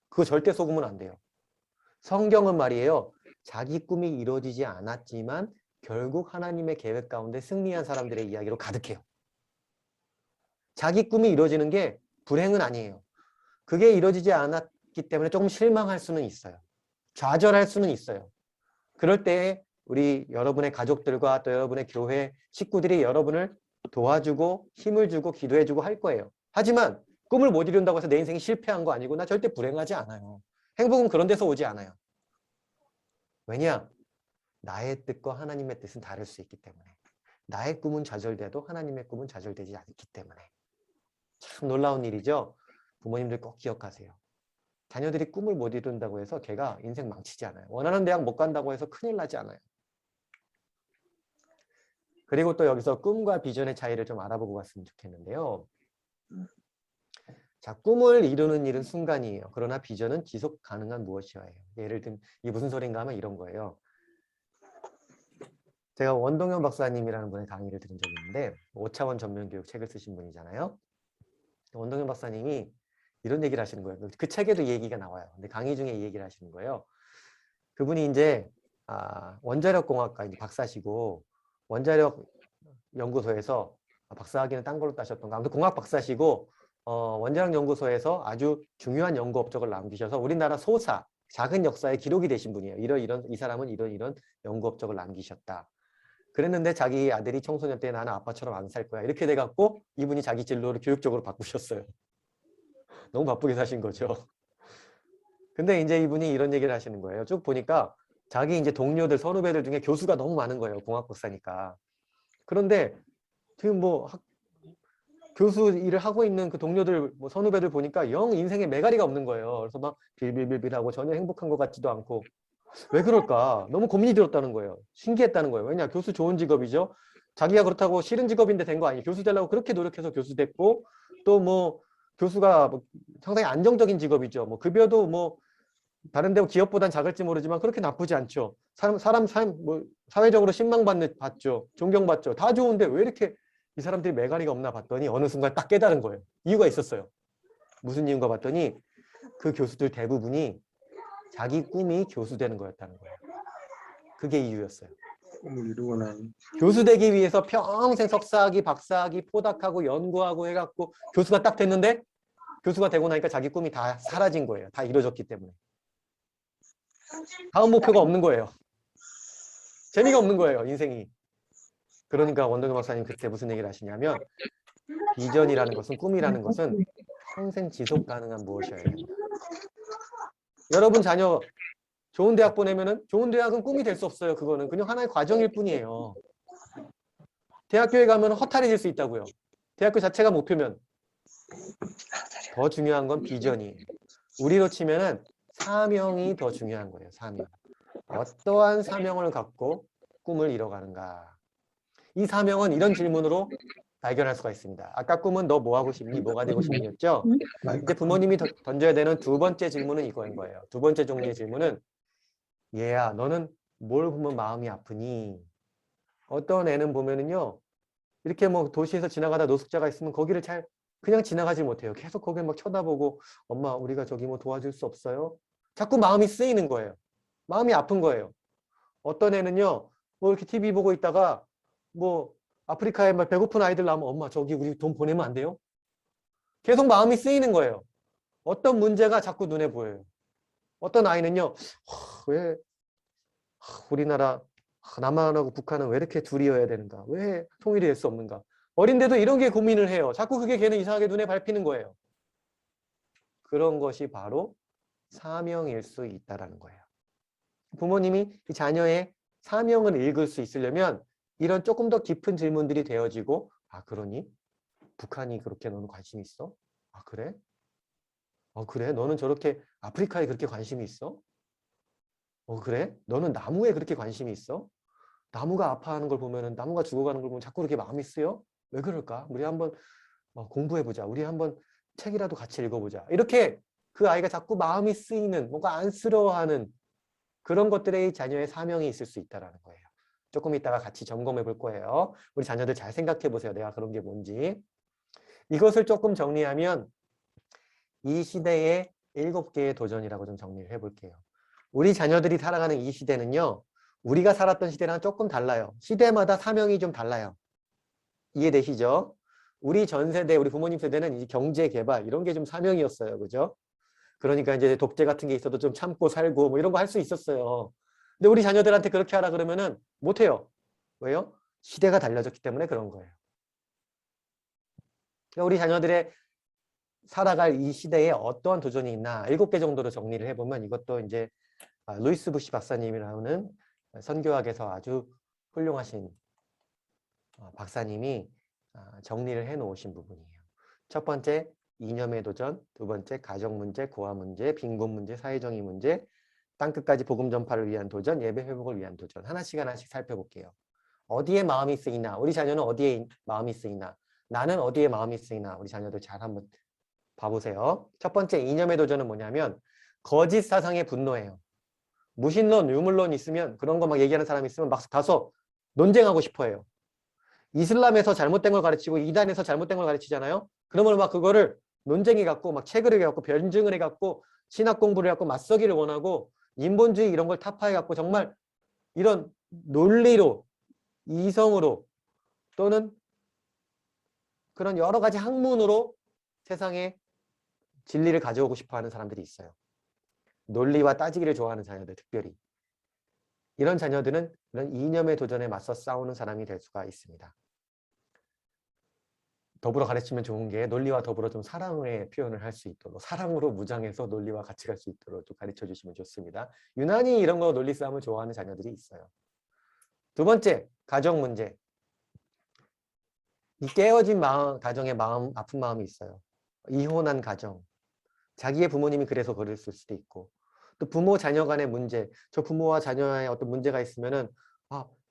그거 절대 속으면 안 돼요. 성경은 말이에요. 자기 꿈이 이루어지지 않았지만 결국 하나님의 계획 가운데 승리한 사람들의 이야기로 가득해요. 자기 꿈이 이루어지는 게 불행은 아니에요. 그게 이루어지지 않았기 때문에 조금 실망할 수는 있어요. 좌절할 수는 있어요. 그럴 때 우리 여러분의 가족들과 또 여러분의 교회 식구들이 여러분을 도와주고 힘을 주고 기도해주고 할 거예요. 하지만 꿈을 못 이룬다고 해서 내 인생이 실패한 거 아니고 나 절대 불행하지 않아요. 행복은 그런 데서 오지 않아요. 왜냐? 나의 뜻과 하나님의 뜻은 다를 수 있기 때문에. 나의 꿈은 좌절돼도 하나님의 꿈은 좌절되지 않기 때문에. 참 놀라운 일이죠. 부모님들 꼭 기억하세요. 자녀들이 꿈을 못 이룬다고 해서 걔가 인생 망치지 않아요. 원하는 대학 못 간다고 해서 큰일 나지 않아요. 그리고 또 여기서 꿈과 비전의 차이를 좀 알아보고 갔으면 좋겠는데요. 자, 꿈을 이루는 일은 순간이에요. 그러나 비전은 지속 가능한 무엇이어예요. 예를 들면 이게 무슨 소린가 하면 이런 거예요. 제가 원동현 박사님이라는 분의 강의를 들은 적이 있는데 5차원 전면교육 책을 쓰신 분이잖아요. 원동현 박사님이 이런 얘기를 하시는 거예요. 그 책에도 이 얘기가 나와요. 근데 강의 중에 이 얘기를 하시는 거예요. 그분이 이제 원자력공학과 이제 박사시고 원자력 연구소에서 박사학위는 딴 걸로 따셨던가 아무튼 공학 박사시고 원자력 연구소에서 아주 중요한 연구 업적을 남기셔서 우리나라 소사 작은 역사에 기록이 되신 분이에요. 이 사람은 이런 연구 업적을 남기셨다. 그랬는데 자기 아들이 청소년 때 나는 아빠처럼 안 살 거야. 이렇게 돼갖고 이분이 자기 진로를 교육적으로 바꾸셨어요. 너무 바쁘게 사신 거죠. 근데 이제 이분이 이런 얘기를 하시는 거예요. 쭉 보니까 자기 이제 동료들, 선후배들 중에 교수가 너무 많은 거예요. 공학 박사니까. 그런데 지금 뭐 교수 일을 하고 있는 그 동료들, 뭐 선후배들 보니까 영 인생에 매가리가 없는 거예요. 그래서 막 빌빌빌빌하고 전혀 행복한 것 같지도 않고 왜 그럴까? 너무 고민이 들었다는 거예요. 신기했다는 거예요. 왜냐? 교수 좋은 직업이죠. 자기가 그렇다고 싫은 직업인데 된 거 아니에요. 교수 되려고 그렇게 노력해서 교수 됐고 또 뭐 교수가 뭐 상당히 안정적인 직업이죠. 뭐 급여도 뭐 다른 데 기업보단 작을지 모르지만 그렇게 나쁘지 않죠. 사람 뭐 사회적으로 받죠. 존경받죠. 다 좋은데 왜 이렇게 이 사람들이 매가리가 없나 봤더니 어느 순간 딱 깨달은 거예요. 이유가 있었어요. 무슨 이유인가 봤더니 그 교수들 대부분이 자기 꿈이 교수 되는 거였다는 거예요. 그게 이유였어요. 꿈을 이루고 난 교수 되기 위해서 평생 석사학위, 박사학위, 포닥하고 연구하고 해갖고 교수가 딱 됐는데 교수가 되고 나니까 자기 꿈이 다 사라진 거예요. 다 이루어졌기 때문에. 다음 목표가 없는 거예요. 재미가 없는 거예요, 인생이. 그러니까 원동현 박사님 그때 무슨 얘기를 하시냐면 비전이라는 것은, 꿈이라는 것은 평생 지속 가능한 무엇이어야 됩니다. 여러분 자녀 좋은 대학 보내면은 좋은 대학은 꿈이 될 수 없어요. 그거는 그냥 하나의 과정일 뿐이에요. 대학교에 가면 허탈해질 수 있다고요. 대학교 자체가 목표면. 더 중요한 건 비전이에요. 우리로 치면은 사명이 더 중요한 거예요. 사명. 어떠한 사명을 갖고 꿈을 이뤄가는가. 이 사명은 이런 질문으로 발견할 수가 있습니다. 아까 꿈은 너 뭐 하고 싶니? 뭐가 되고 싶니?였죠? 이제 부모님이 던져야 되는 두 번째 질문은 이거인 거예요. 두 번째 종류의 질문은 얘야, 너는 뭘 보면 마음이 아프니? 어떤 애는 보면은요, 이렇게 뭐 도시에서 지나가다 노숙자가 있으면 거기를 그냥 지나가지 못해요. 계속 거기를 막 쳐다보고, 엄마, 우리가 저기 뭐 도와줄 수 없어요? 자꾸 마음이 쓰이는 거예요. 마음이 아픈 거예요. 어떤 애는요, 뭐 이렇게 TV 보고 있다가, 뭐 아프리카에 막 배고픈 아이들 나오면, 엄마, 저기 우리 돈 보내면 안 돼요? 계속 마음이 쓰이는 거예요. 어떤 문제가 자꾸 눈에 보여요. 어떤 아이는요, 왜 우리나라 남한하고 북한은 왜 이렇게 둘이어야 되는가? 왜 통일이 될 수 없는가? 어린데도 이런 게 고민을 해요. 자꾸 그게 걔는 이상하게 눈에 밟히는 거예요. 그런 것이 바로 사명일 수 있다는 거예요. 부모님이 이 자녀의 사명을 읽을 수 있으려면 이런 조금 더 깊은 질문들이 되어지고, 아, 그러니? 북한이 그렇게 너는 관심이 있어? 아, 그래? 그래? 너는 저렇게 아프리카에 그렇게 관심이 있어? 그래? 너는 나무에 그렇게 관심이 있어? 나무가 아파하는 걸 보면은, 나무가 죽어가는 걸 보면 자꾸 그렇게 마음이 쓰여? 왜 그럴까? 우리 한번 공부해보자. 우리 한번 책이라도 같이 읽어보자. 이렇게 그 아이가 자꾸 마음이 쓰이는, 뭔가 안쓰러워하는 그런 것들에 자녀의 사명이 있을 수 있다는 거예요. 조금 이따가 같이 점검해 볼 거예요. 우리 자녀들 잘 생각해 보세요. 내가 그런 게 뭔지. 이것을 조금 정리하면 이 시대의 7개의 도전이라고 좀 정리를 해볼게요. 우리 자녀들이 살아가는 이 시대는요. 우리가 살았던 시대랑 조금 달라요. 시대마다 사명이 좀 달라요. 이해되시죠? 우리 전 세대, 우리 부모님 세대는 이 경제 개발 이런 게 좀 사명이었어요. 그죠? 그러니까 이제 독재 같은 게 있어도 좀 참고 살고 뭐 이런 거 할 수 있었어요. 근데 우리 자녀들한테 그렇게 하라 그러면은 못 해요. 왜요? 시대가 달라졌기 때문에 그런 거예요. 그러니까 우리 자녀들의 살아갈 이 시대에 어떠한 도전이 있나 7개 정도로 정리를 해보면 이것도 이제 루이스 부시 박사님이라는 선교학에서 아주 훌륭하신 박사님이 정리를 해 놓으신 부분이에요. 첫 번째, 이념의 도전. 두 번째, 가정 문제, 고아 문제, 빈곤 문제, 사회정의 문제, 땅끝까지 복음 전파를 위한 도전, 예배 회복을 위한 도전. 하나씩 하나씩 살펴볼게요. 어디에 마음이 쓰이나? 우리 자녀는 어디에 마음이 쓰이나? 나는 어디에 마음이 쓰이나? 우리 자녀들 잘 한번 봐보세요. 첫 번째, 이념의 도전은 뭐냐면 거짓 사상에 분노해요. 무신론, 유물론 있으면 그런 거 막 얘기하는 사람이 있으면 막 가서 논쟁하고 싶어 해요. 이슬람에서 잘못된 걸 가르치고 이단에서 잘못된 걸 가르치잖아요. 그러면 막 그거를 논쟁해갖고 막 책을 해갖고 변증을 해갖고 신학 공부를 해갖고 맞서기를 원하고 인본주의 이런 걸 타파해갖고 정말 이런 논리로 이성으로 또는 그런 여러 가지 학문으로 세상에 진리를 가져오고 싶어 하는 사람들이 있어요. 논리와 따지기를 좋아하는 자녀들 특별히. 이런 자녀들은 이런 이념의 도전에 맞서 싸우는 사람이 될 수가 있습니다. 더불어 가르치면 좋은 게 논리와 더불어 좀 사랑의 표현을 할 수 있도록 사랑으로 무장해서 논리와 같이 갈 수 있도록 좀 가르쳐 주시면 좋습니다. 유난히 이런 거 논리 싸움을 좋아하는 자녀들이 있어요. 두 번째, 가정 문제. 이 깨어진 마음, 가정에 아픈 마음이 있어요. 이혼한 가정. 자기의 부모님이 그래서 그랬을 수도 있고 또 부모 자녀 간의 문제. 저 부모와 자녀의 어떤 문제가 있으면은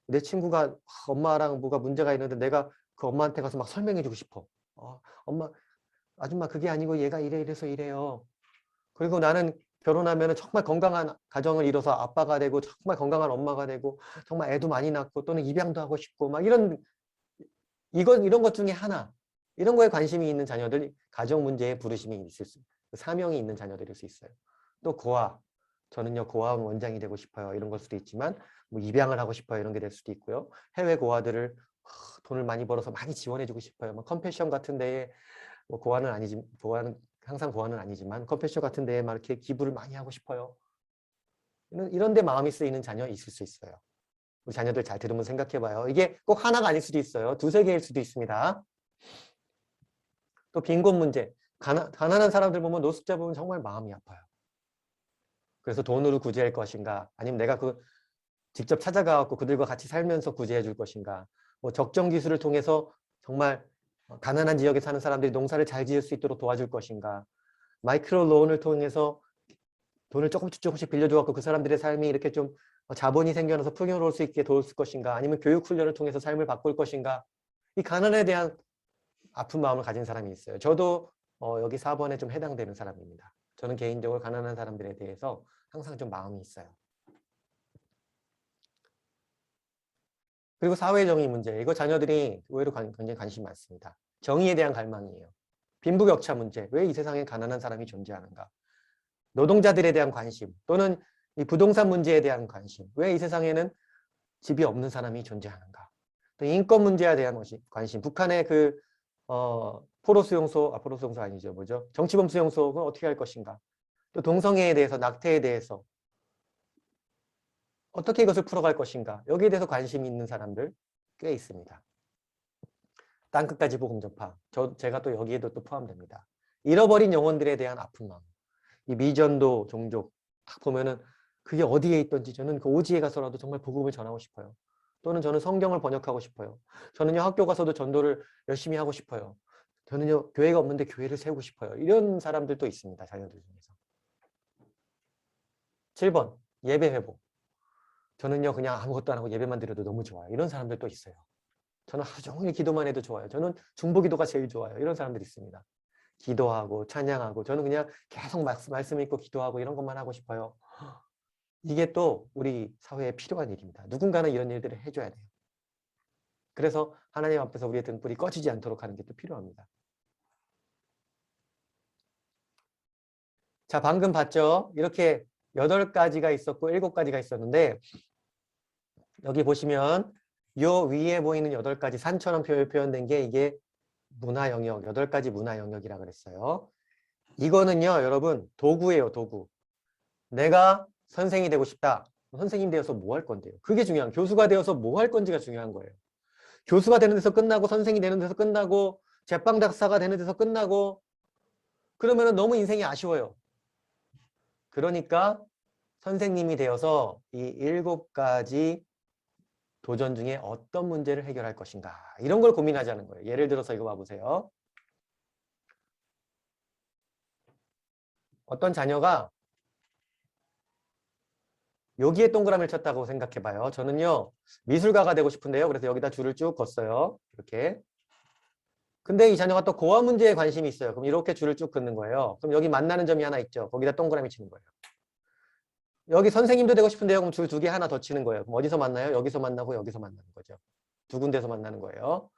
내 친구가 엄마랑 뭐가 문제가 있는데 내가 그 엄마한테 가서 막 설명해주고 싶어. 엄마, 아줌마 그게 아니고 얘가 이래서 이래요. 그리고 나는 결혼하면 정말 건강한 가정을 이뤄서 아빠가 되고 정말 건강한 엄마가 되고 정말 애도 많이 낳고 또는 입양도 하고 싶고 막 이런 것 중에 하나. 이런 거에 관심이 있는 자녀들, 가정 문제에 부르심이 있을 수, 사명이 있는 자녀들일 수 있어요. 또 고아. 저는요 고아 원장이 되고 싶어요. 이런 걸 수도 있지만 뭐 입양을 하고 싶어요. 이런 게 될 수도 있고요. 해외 고아들을 돈을 많이 벌어서 많이 지원해주고 싶어요. 뭐 컴패션 같은 데에 뭐 항상 고아는 아니지만 컴패션 같은 데에 막 이렇게 기부를 많이 하고 싶어요. 이런 데 마음이 쓰이는 자녀 있을 수 있어요. 우리 자녀들 잘 들으면 생각해봐요. 이게 꼭 하나가 아닐 수도 있어요. 두세 개일 수도 있습니다. 또 빈곤 문제. 가난한 사람들 보면 노숙자 보면 정말 마음이 아파요. 그래서 돈으로 구제할 것인가 아니면 내가 직접 찾아가고 그들과 같이 살면서 구제해 줄 것인가 뭐 적정 기술을 통해서 정말 가난한 지역에 사는 사람들이 농사를 잘 지을 수 있도록 도와줄 것인가 마이크로 론을 통해서 돈을 조금씩 빌려줘갖고 그 사람들의 삶이 이렇게 좀 자본이 생겨나서 풍요로울 수 있게 도울 것인가 아니면 교육 훈련을 통해서 삶을 바꿀 것인가 이 가난에 대한 아픈 마음을 가진 사람이 있어요. 저도 여기 4번에 좀 해당되는 사람입니다. 저는 개인적으로 가난한 사람들에 대해서 항상 좀 마음이 있어요. 그리고 사회정의 문제. 이거 자녀들이 의외로 굉장히 관심이 많습니다. 정의에 대한 갈망이에요. 빈부격차 문제. 왜 이 세상에 가난한 사람이 존재하는가? 노동자들에 대한 관심 또는 이 부동산 문제에 대한 관심. 왜 이 세상에는 집이 없는 사람이 존재하는가? 또 인권 문제에 대한 관심. 북한의 포로 수용소 아니죠. 뭐죠? 정치범 수용소는 어떻게 할 것인가? 또 동성애에 대해서, 낙태에 대해서 어떻게 이것을 풀어갈 것인가? 여기에 대해서 관심이 있는 사람들 꽤 있습니다. 땅끝까지 복음 전파. 제가 또 여기에도 또 포함됩니다. 잃어버린 영혼들에 대한 아픈 마음. 이 미전도 종족 딱 보면은 그게 어디에 있던지 저는 그 오지에 가서라도 정말 복음을 전하고 싶어요. 또는 저는 성경을 번역하고 싶어요. 저는요 학교 가서도 전도를 열심히 하고 싶어요. 저는요 교회가 없는데 교회를 세우고 싶어요. 이런 사람들도 있습니다. 자녀들 중에서. 7번 예배 회복. 저는요 그냥 아무것도 안 하고 예배만 드려도 너무 좋아요. 이런 사람들도 있어요. 저는 하루 종일 기도만 해도 좋아요. 저는 중보기도가 제일 좋아요. 이런 사람들이 있습니다. 기도하고 찬양하고 저는 그냥 계속 말씀 읽고 기도하고 이런 것만 하고 싶어요. 이게 또 우리 사회에 필요한 일입니다. 누군가는 이런 일들을 해줘야 돼요. 그래서 하나님 앞에서 우리의 등불이 꺼지지 않도록 하는 게 또 필요합니다. 자, 방금 봤죠? 이렇게 8가지가 있었고 7가지가 있었는데 여기 보시면 요 위에 보이는 8가지 산처럼 표현된 게 이게 문화 영역, 8가지 문화 영역이라 그랬어요. 이거는요, 여러분, 도구예요, 도구. 내가 선생이 되고 싶다. 선생님 되어서 뭐 할 건데요? 그게 중요한, 교수가 되어서 뭐 할 건지가 중요한 거예요. 교수가 되는 데서 끝나고, 선생이 되는 데서 끝나고, 제빵 작사가 되는 데서 끝나고, 그러면은 너무 인생이 아쉬워요. 그러니까 선생님이 되어서 이 7가지 도전 중에 어떤 문제를 해결할 것인가. 이런 걸 고민하자는 거예요. 예를 들어서 이거 봐보세요. 어떤 자녀가 여기에 동그라미를 쳤다고 생각해 봐요. 저는요, 미술가가 되고 싶은데요. 그래서 여기다 줄을 쭉 걷어요. 이렇게. 근데 이 자녀가 또 고아 문제에 관심이 있어요. 그럼 이렇게 줄을 쭉 긋는 거예요. 그럼 여기 만나는 점이 하나 있죠. 거기다 동그라미 치는 거예요. 여기 선생님도 되고 싶은데요. 그럼 줄 2개 하나 더 치는 거예요. 그럼 어디서 만나요? 여기서 만나고 여기서 만나는 거죠. 2군데서 만나는 거예요.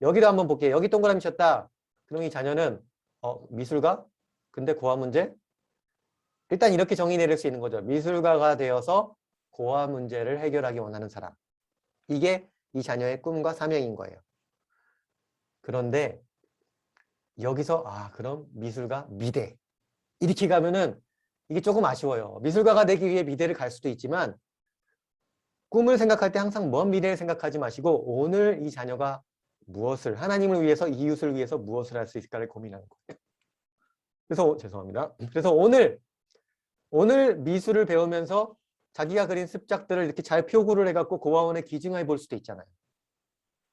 여기도 한번 볼게요. 여기 동그라미 쳤다. 그럼 이 자녀는 미술가? 근데 고아 문제? 일단 이렇게 정의 내릴 수 있는 거죠. 미술가가 되어서 고아 문제를 해결하기 원하는 사람. 이게 이 자녀의 꿈과 사명인 거예요. 그런데 여기서 그럼 미술가, 미대 이렇게 가면은 이게 조금 아쉬워요. 미술가가 되기 위해 미대를 갈 수도 있지만 꿈을 생각할 때 항상 먼 미래를 생각하지 마시고 오늘 이 자녀가 무엇을 하나님을 위해서 이웃을 위해서 무엇을 할 수 있을까를 고민하는 거예요. 그래서 죄송합니다. 그래서 오늘 미술을 배우면서 자기가 그린 습작들을 이렇게 잘 표구를 해갖고 고아원에 기증해 볼 수도 있잖아요.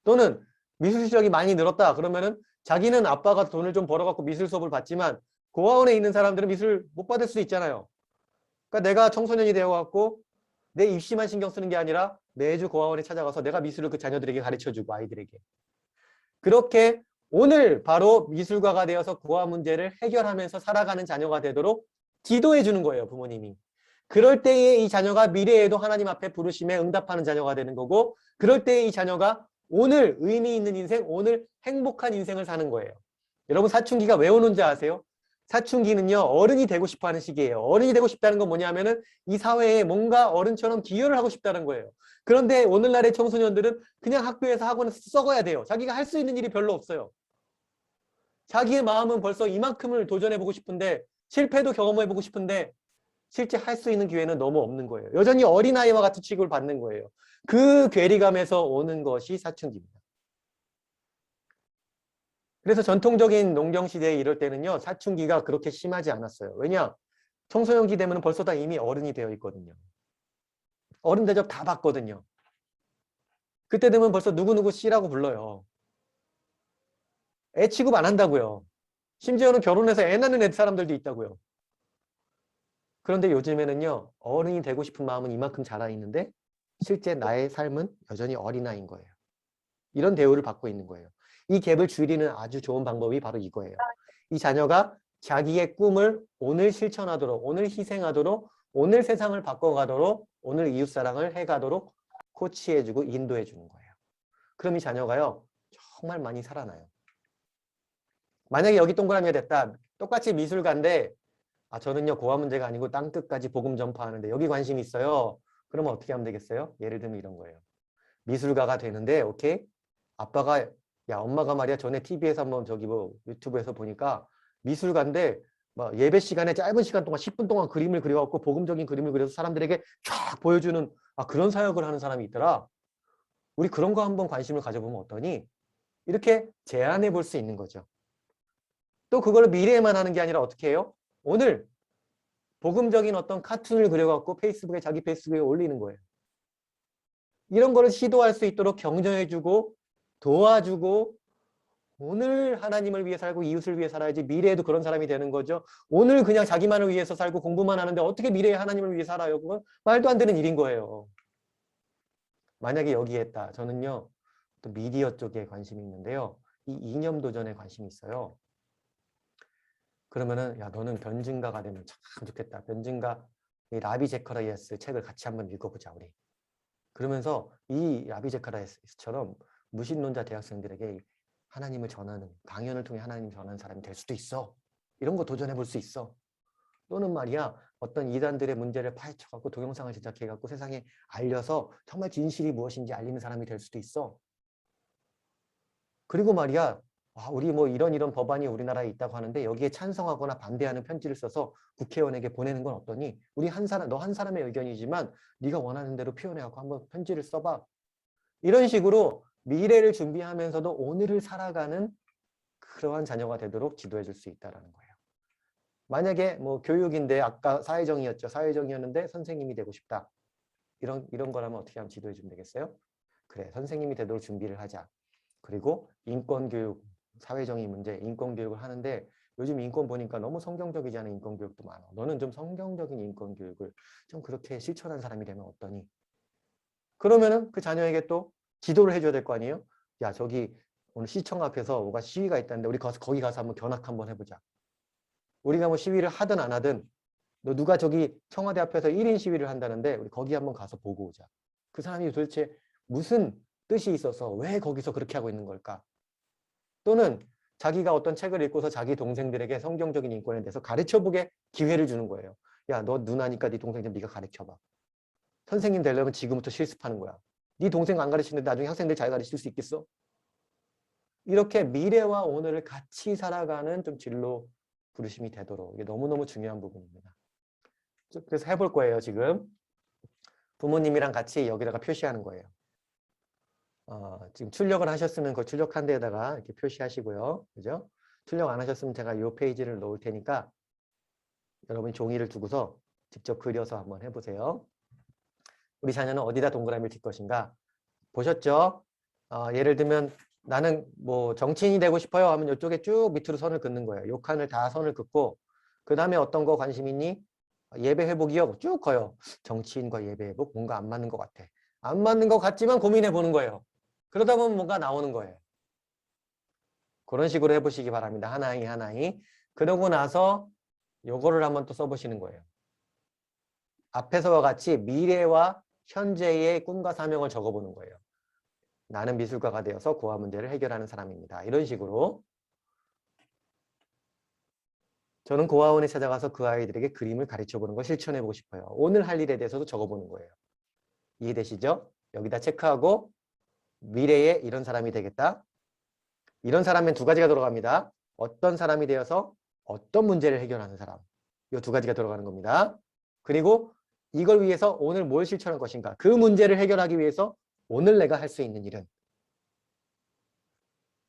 또는 미술 실력이 많이 늘었다. 그러면은 자기는 아빠가 돈을 좀 벌어갖고 미술 수업을 받지만 고아원에 있는 사람들은 미술 못 받을 수도 있잖아요. 그러니까 내가 청소년이 되어갖고 내 입시만 신경 쓰는 게 아니라 매주 고아원에 찾아가서 내가 미술을 그 자녀들에게 가르쳐주고 아이들에게. 그렇게 오늘 바로 미술가가 되어서 고아 문제를 해결하면서 살아가는 자녀가 되도록 지도해 주는 거예요, 부모님이. 그럴 때에 이 자녀가 미래에도 하나님 앞에 부르심에 응답하는 자녀가 되는 거고, 그럴 때에 이 자녀가 오늘 의미 있는 인생, 오늘 행복한 인생을 사는 거예요. 여러분 사춘기가 왜 오는지 아세요? 사춘기는요, 어른이 되고 싶어 하는 시기예요. 어른이 되고 싶다는 건 뭐냐면은 이 사회에 뭔가 어른처럼 기여를 하고 싶다는 거예요. 그런데 오늘날의 청소년들은 그냥 학교에서 학원에서 썩어야 돼요. 자기가 할 수 있는 일이 별로 없어요. 자기의 마음은 벌써 이만큼을 도전해보고 싶은데 실패도 경험해보고 싶은데 실제 할 수 있는 기회는 너무 없는 거예요. 여전히 어린아이와 같은 취급을 받는 거예요. 그 괴리감에서 오는 것이 사춘기입니다. 그래서 전통적인 농경시대에 이럴 때는요. 사춘기가 그렇게 심하지 않았어요. 왜냐? 청소년기 되면 벌써 다 이미 어른이 되어 있거든요. 어른 대접 다 받거든요. 그때 되면 벌써 누구누구 씨라고 불러요. 애 취급 안 한다고요. 심지어는 결혼해서 애 낳는 애 사람들도 있다고요. 그런데 요즘에는요. 어른이 되고 싶은 마음은 이만큼 자라 있는데 실제 나의 삶은 여전히 어린아이인 거예요. 이런 대우를 받고 있는 거예요. 이 갭을 줄이는 아주 좋은 방법이 바로 이거예요. 이 자녀가 자기의 꿈을 오늘 실천하도록, 오늘 희생하도록, 오늘 세상을 바꿔가도록, 오늘 이웃사랑을 해가도록 코치해주고 인도해주는 거예요. 그럼 이 자녀가요. 정말 많이 살아나요. 만약에 여기 동그라미가 됐다. 똑같이 미술가인데 저는요. 고아 문제가 아니고 땅끝까지 복음 전파하는데 여기 관심이 있어요. 그러면 어떻게 하면 되겠어요? 예를 들면 이런 거예요. 미술가가 되는데 오케이? 아빠가 야 엄마가 말이야 전에 TV에서 한번 유튜브에서 보니까 미술가인데 막 예배 시간에 짧은 시간 동안 10분 동안 그림을 그려갖고 복음적인 그림을 그려서 사람들에게 쫙 보여주는 그런 사역을 하는 사람이 있더라. 우리 그런 거 한번 관심을 가져보면 어떠니? 이렇게 제안해 볼 수 있는 거죠. 또 그걸 미래에만 하는 게 아니라 어떻게 해요? 오늘 복음적인 어떤 카툰을 그려갖고 자기 페이스북에 올리는 거예요. 이런 거를 시도할 수 있도록 격려해주고 도와주고 오늘 하나님을 위해 살고 이웃을 위해 살아야지 미래에도 그런 사람이 되는 거죠. 오늘 그냥 자기만을 위해서 살고 공부만 하는데 어떻게 미래에 하나님을 위해 살아요? 그건 말도 안 되는 일인 거예요. 만약에 여기에 했다. 저는요. 또 미디어 쪽에 관심이 있는데요. 이 이념 도전에 관심이 있어요. 그러면은 야 너는 변증가가 되면 참 좋겠다. 변증가 이 라비 제카리아스 책을 같이 한번 읽어보자 우리. 그러면서 이 라비 제카리아스처럼 무신론자 대학생들에게 하나님을 전하는 강연을 통해 하나님을 전하는 사람이 될 수도 있어. 이런 거 도전해 볼 수 있어. 또는 말이야 어떤 이단들의 문제를 파헤쳐갖고 동영상을 제작해갖고 세상에 알려서 정말 진실이 무엇인지 알리는 사람이 될 수도 있어. 그리고 말이야 우리 뭐 이런 법안이 우리나라에 있다고 하는데 여기에 찬성하거나 반대하는 편지를 써서 국회의원에게 보내는 건 어떠니? 우리 한 사람, 너 한 사람의 의견이지만 네가 원하는 대로 표현해갖고 한번 편지를 써봐. 이런 식으로 미래를 준비하면서도 오늘을 살아가는 그러한 자녀가 되도록 지도해 줄 수 있다는 거예요. 만약에 뭐 교육인데 아까 사회정의였죠. 사회정의였는데 선생님이 되고 싶다. 이런 거라면 어떻게 하면 지도해 주면 되겠어요? 그래, 선생님이 되도록 준비를 하자. 그리고 인권교육, 사회정의 문제, 인권교육을 하는데 요즘 인권 보니까 너무 성경적이지 않은 인권교육도 많아. 너는 좀 성경적인 인권교육을 좀 그렇게 실천한 사람이 되면 어떠니? 그러면은 그 자녀에게 또 기도를 해줘야 될 거 아니에요? 야, 저기 오늘 시청 앞에서 뭐가 시위가 있다는데 우리 거기 가서 한번 견학 한번 해보자. 우리가 뭐 시위를 하든 안 하든 너 누가 저기 청와대 앞에서 1인 시위를 한다는데 우리 거기 한번 가서 보고 오자. 그 사람이 도대체 무슨 뜻이 있어서 왜 거기서 그렇게 하고 있는 걸까? 또는 자기가 어떤 책을 읽고서 자기 동생들에게 성경적인 인권에 대해서 가르쳐보게 기회를 주는 거예요. 야, 너 누나니까 네 동생 좀 네가 가르쳐봐. 선생님 되려면 지금부터 실습하는 거야. 네 동생 안 가르치는데 나중에 학생들 잘 가르칠 수 있겠어? 이렇게 미래와 오늘을 같이 살아가는 좀 진로 부르심이 되도록 이게 너무너무 중요한 부분입니다. 그래서 해볼 거예요, 지금. 부모님이랑 같이 여기다가 표시하는 거예요. 지금 출력을 하셨으면 그 출력한 데에다가 이렇게 표시하시고요. 그죠? 출력 안 하셨으면 제가 이 페이지를 놓을 테니까 여러분이 종이를 두고서 직접 그려서 한번 해보세요. 우리 자녀는 어디다 동그라미를 칠 것인가? 보셨죠? 예를 들면 나는 뭐 정치인이 되고 싶어요 하면 이쪽에 쭉 밑으로 선을 긋는 거예요. 요 칸을 다 선을 긋고 그 다음에 어떤 거 관심 있니? 예배 회복이요. 쭉 커요. 정치인과 예배 회복 뭔가 안 맞는 것 같아. 안 맞는 것 같지만 고민해 보는 거예요. 그러다 보면 뭔가 나오는 거예요. 그런 식으로 해보시기 바랍니다. 하나이 하나이. 그러고 나서 요거를 한번 또 써보시는 거예요. 앞에서와 같이 미래와 현재의 꿈과 사명을 적어보는 거예요. 나는 미술가가 되어서 고아 문제를 해결하는 사람입니다. 이런 식으로 저는 고아원에 찾아가서 그 아이들에게 그림을 가르쳐보는 걸 실천해보고 싶어요. 오늘 할 일에 대해서도 적어보는 거예요. 이해되시죠? 여기다 체크하고 미래에 이런 사람이 되겠다. 이런 사람은 두 가지가 들어갑니다. 어떤 사람이 되어서 어떤 문제를 해결하는 사람. 이 두 가지가 들어가는 겁니다. 그리고 이걸 위해서 오늘 뭘 실천할 것인가. 그 문제를 해결하기 위해서 오늘 내가 할 수 있는 일은.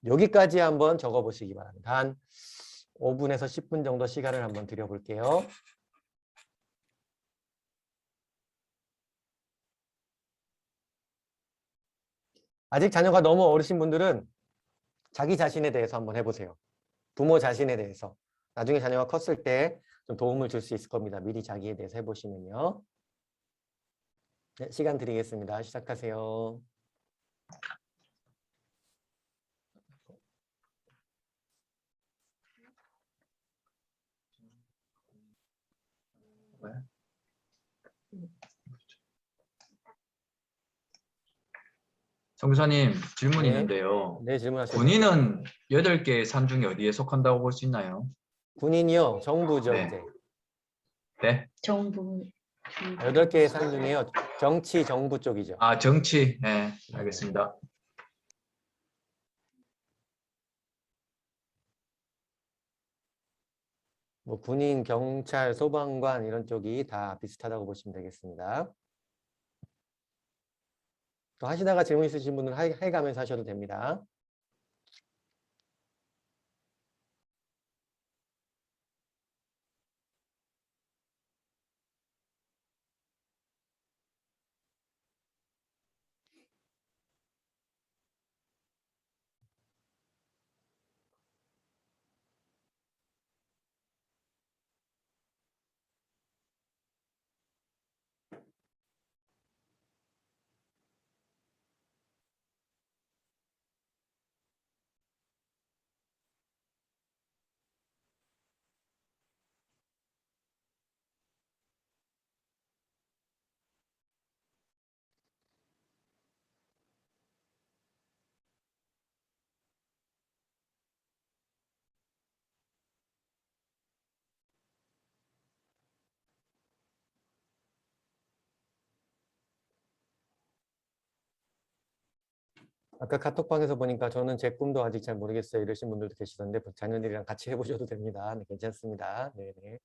여기까지 한번 적어보시기 바랍니다. 한 5분에서 10분 정도 시간을 한번 드려볼게요. 아직 자녀가 너무 어리신 분들은 자기 자신에 대해서 한번 해보세요. 부모 자신에 대해서. 나중에 자녀가 컸을 때 좀 도움을 줄 수 있을 겁니다. 미리 자기에 대해서 해보시면요. 네, 시간 드리겠습니다. 시작하세요. 성사님 질문이 네. 있는데요. 네, 질문하세요. 군인은 8개의 산 중에 어디에 속한다고 볼 수 있나요? 군인이요. 정부죠, 네. 이제. 네. 정부. 8개의 산 중에요. 정치, 정부 쪽이죠. 아, 정치. 네, 알겠습니다. 뭐 군인, 경찰, 소방관 이런 쪽이 다 비슷하다고 보시면 되겠습니다. 또 하시다가 질문 있으신 분은 해가면서 하셔도 됩니다. 아까 카톡방에서 보니까 저는 제 꿈도 아직 잘 모르겠어요. 이러신 분들도 계시던데 자녀들이랑 같이 해보셔도 됩니다. 네, 괜찮습니다. 네네.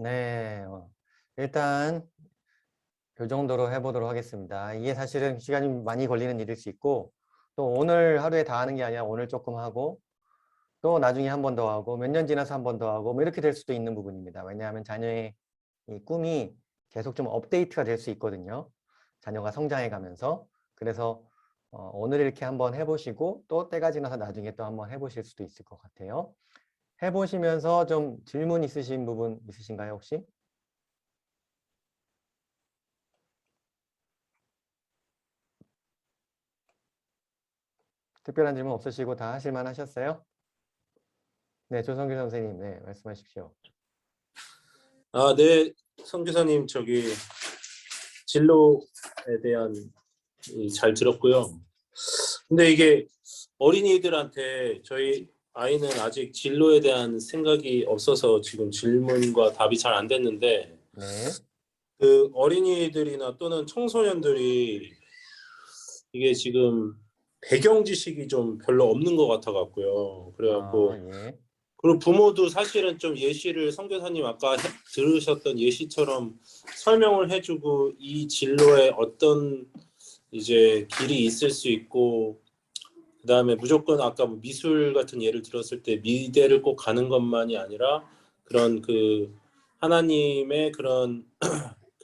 네, 일단 이 정도로 해보도록 하겠습니다. 이게 사실은 시간이 많이 걸리는 일일 수 있고 또 오늘 하루에 다 하는 게 아니라 오늘 조금 하고 또 나중에 한 번 더 하고 몇 년 지나서 한 번 더 하고 뭐 이렇게 될 수도 있는 부분입니다. 왜냐하면 자녀의 이 꿈이 계속 좀 업데이트가 될 수 있거든요. 자녀가 성장해 가면서. 그래서 오늘 이렇게 한번 해보시고 또 때가 지나서 나중에 또 한번 해보실 수도 있을 것 같아요. 해보시면서 좀 질문 있으신 부분 있으신가요, 혹시? 특별한 질문 없으시고 다 하실만 하셨어요? 네, 조성규 선생님, 네, 말씀하십시오. 아, 네, 선교사님 저기 진로에 대한 잘 들었고요. 근데 이게 어린이들한테 저희 아이는 아직 진로에 대한 생각이 없어서 지금 질문과 답이 잘 안 됐는데 네, 그 어린이들이나 또는 청소년들이 이게 지금 배경 지식이 좀 별로 없는 것 같아 갖고요. 그래갖고 예, 그리고 부모도 사실은 좀 예시를 선교사님 아까 들으셨던 예시처럼 설명을 해주고 이 진로에 어떤 이제 길이 있을 수 있고 그다음에 무조건 아까 뭐 미술 같은 예를 들었을 때 미대를 꼭 가는 것만이 아니라 그런 그 하나님의 그런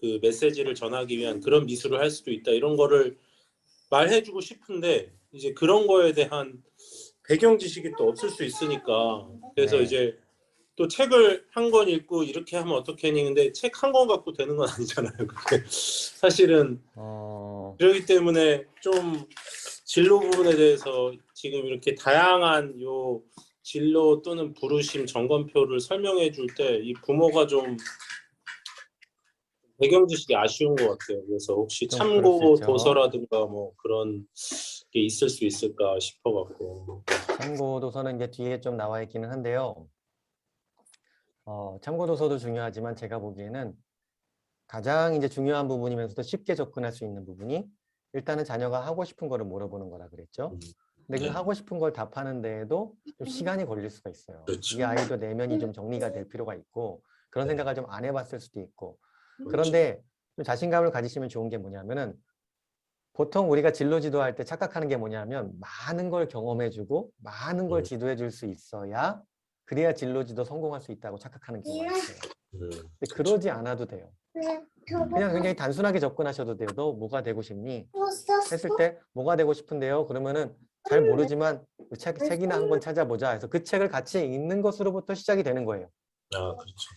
그 메시지를 전하기 위한 그런 미술을 할 수도 있다 이런 거를 말해주고 싶은데 이제 그런 거에 대한 배경 지식이 또 없을 수 있으니까 그래서 네. 이제 또 책을 한 권 읽고 이렇게 하면 어떻게 하니 근데 책 한 권 갖고 되는 건 아니잖아요. 그게 사실은 그렇기 때문에 좀 진로 부분에 대해서 지금 이렇게 다양한 요 진로 또는 부르심 점검표를 설명해 줄 때 이 부모가 좀 배경 지식이 아쉬운 것 같아요. 그래서 혹시 좀 그럴 수 참고 있죠. 도서라든가 뭐 그런 게 있을 수 있을까 싶어갖고. 참고 도서는 이제 뒤에 좀 나와 있기는 한데요. 참고 도서도 중요하지만 제가 보기에는 가장 이제 중요한 부분이면서도 쉽게 접근할 수 있는 부분이 일단은 자녀가 하고 싶은 거를 물어보는 거라 그랬죠. 근데 그 네. 하고 싶은 걸 답하는 데에도 좀 시간이 걸릴 수가 있어요. 그렇죠. 이 아이도 내면이 좀 정리가 될 필요가 있고 그런 생각을 좀 안 해봤을 수도 있고 그렇죠. 그런데 좀 자신감을 가지시면 좋은 게 뭐냐면은 보통 우리가 진로 지도할 때 착각하는 게 뭐냐면 많은 걸 경험해주고 많은 걸 지도해줄 수 있어야 그래야 진로 지도 성공할 수 있다고 착각하는 경우가 있어요. 근데 그러지 않아도 돼요. 그냥 굉장히 단순하게 접근하셔도 돼요. 너 뭐가 되고 싶니? 했을 때 뭐가 되고 싶은데요. 그러면은 잘 모르지만 책이나 한 권 찾아보자 해서 그 책을 같이 읽는 것으로부터 시작이 되는 거예요. 아, 그렇죠.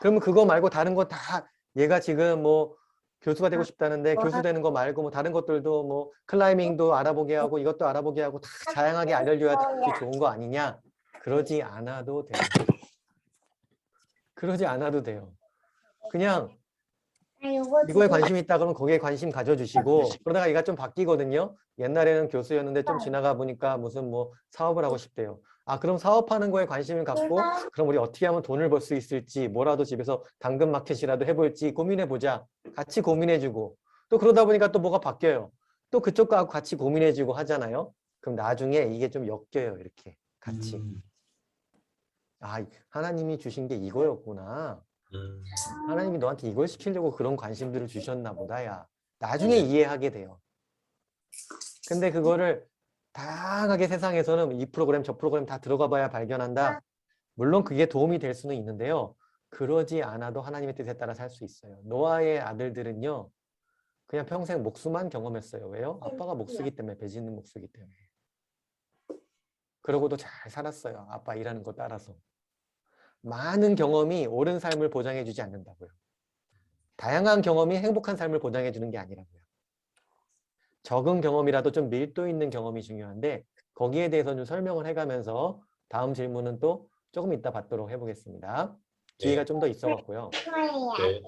그러면 그거 말고 다른 거 다 얘가 지금 뭐 교수가 되고 싶다는데 교수 되는 거 말고 뭐 다른 것들도 뭐 클라이밍도 알아보게 하고 이것도 알아보게 하고 다 다양하게 알려줘야 그게 좋은 거 아니냐? 그러지 않아도 돼요. 그러지 않아도 돼요. 그냥 이거에 관심이 있다 그러면 거기에 관심 가져주시고 그러다가 얘가 좀 바뀌거든요. 옛날에는 교수였는데 좀 지나가 보니까 무슨 뭐 사업을 하고 싶대요. 아 그럼 사업하는 거에 관심을 갖고 그럼 우리 어떻게 하면 돈을 벌 수 있을지 뭐라도 집에서 당근 마켓이라도 해볼지 고민해보자. 같이 고민해주고 또 그러다 보니까 또 뭐가 바뀌어요. 또 그쪽과 같이 고민해주고 하잖아요. 그럼 나중에 이게 좀 엮여요. 이렇게 같이. 아 하나님이 주신 게 이거였구나. 하나님이 너한테 이걸 시키려고 그런 관심들을 주셨나 보다, 야. 나중에 이해하게 돼요. 근데 그거를 다양하게 세상에서는 이 프로그램, 저 프로그램 다 들어가 봐야 발견한다. 물론 그게 도움이 될 수는 있는데요. 그러지 않아도 하나님의 뜻에 따라 살 수 있어요. 노아의 아들들은요. 그냥 평생 목수만 경험했어요. 왜요? 아빠가 목수기 때문에, 배 짓는 목수기 때문에. 그러고도 잘 살았어요. 아빠 일하는 거 따라서. 많은 경험이 옳은 삶을 보장해 주지 않는다고요. 다양한 경험이 행복한 삶을 보장해 주는 게 아니라고요. 적은 경험이라도 좀 밀도 있는 경험이 중요한데 거기에 대해서 좀 설명을 해가면서 다음 질문은 또 조금 이따 받도록 해보겠습니다. 기회가 좀 더 있어갖고요. 네.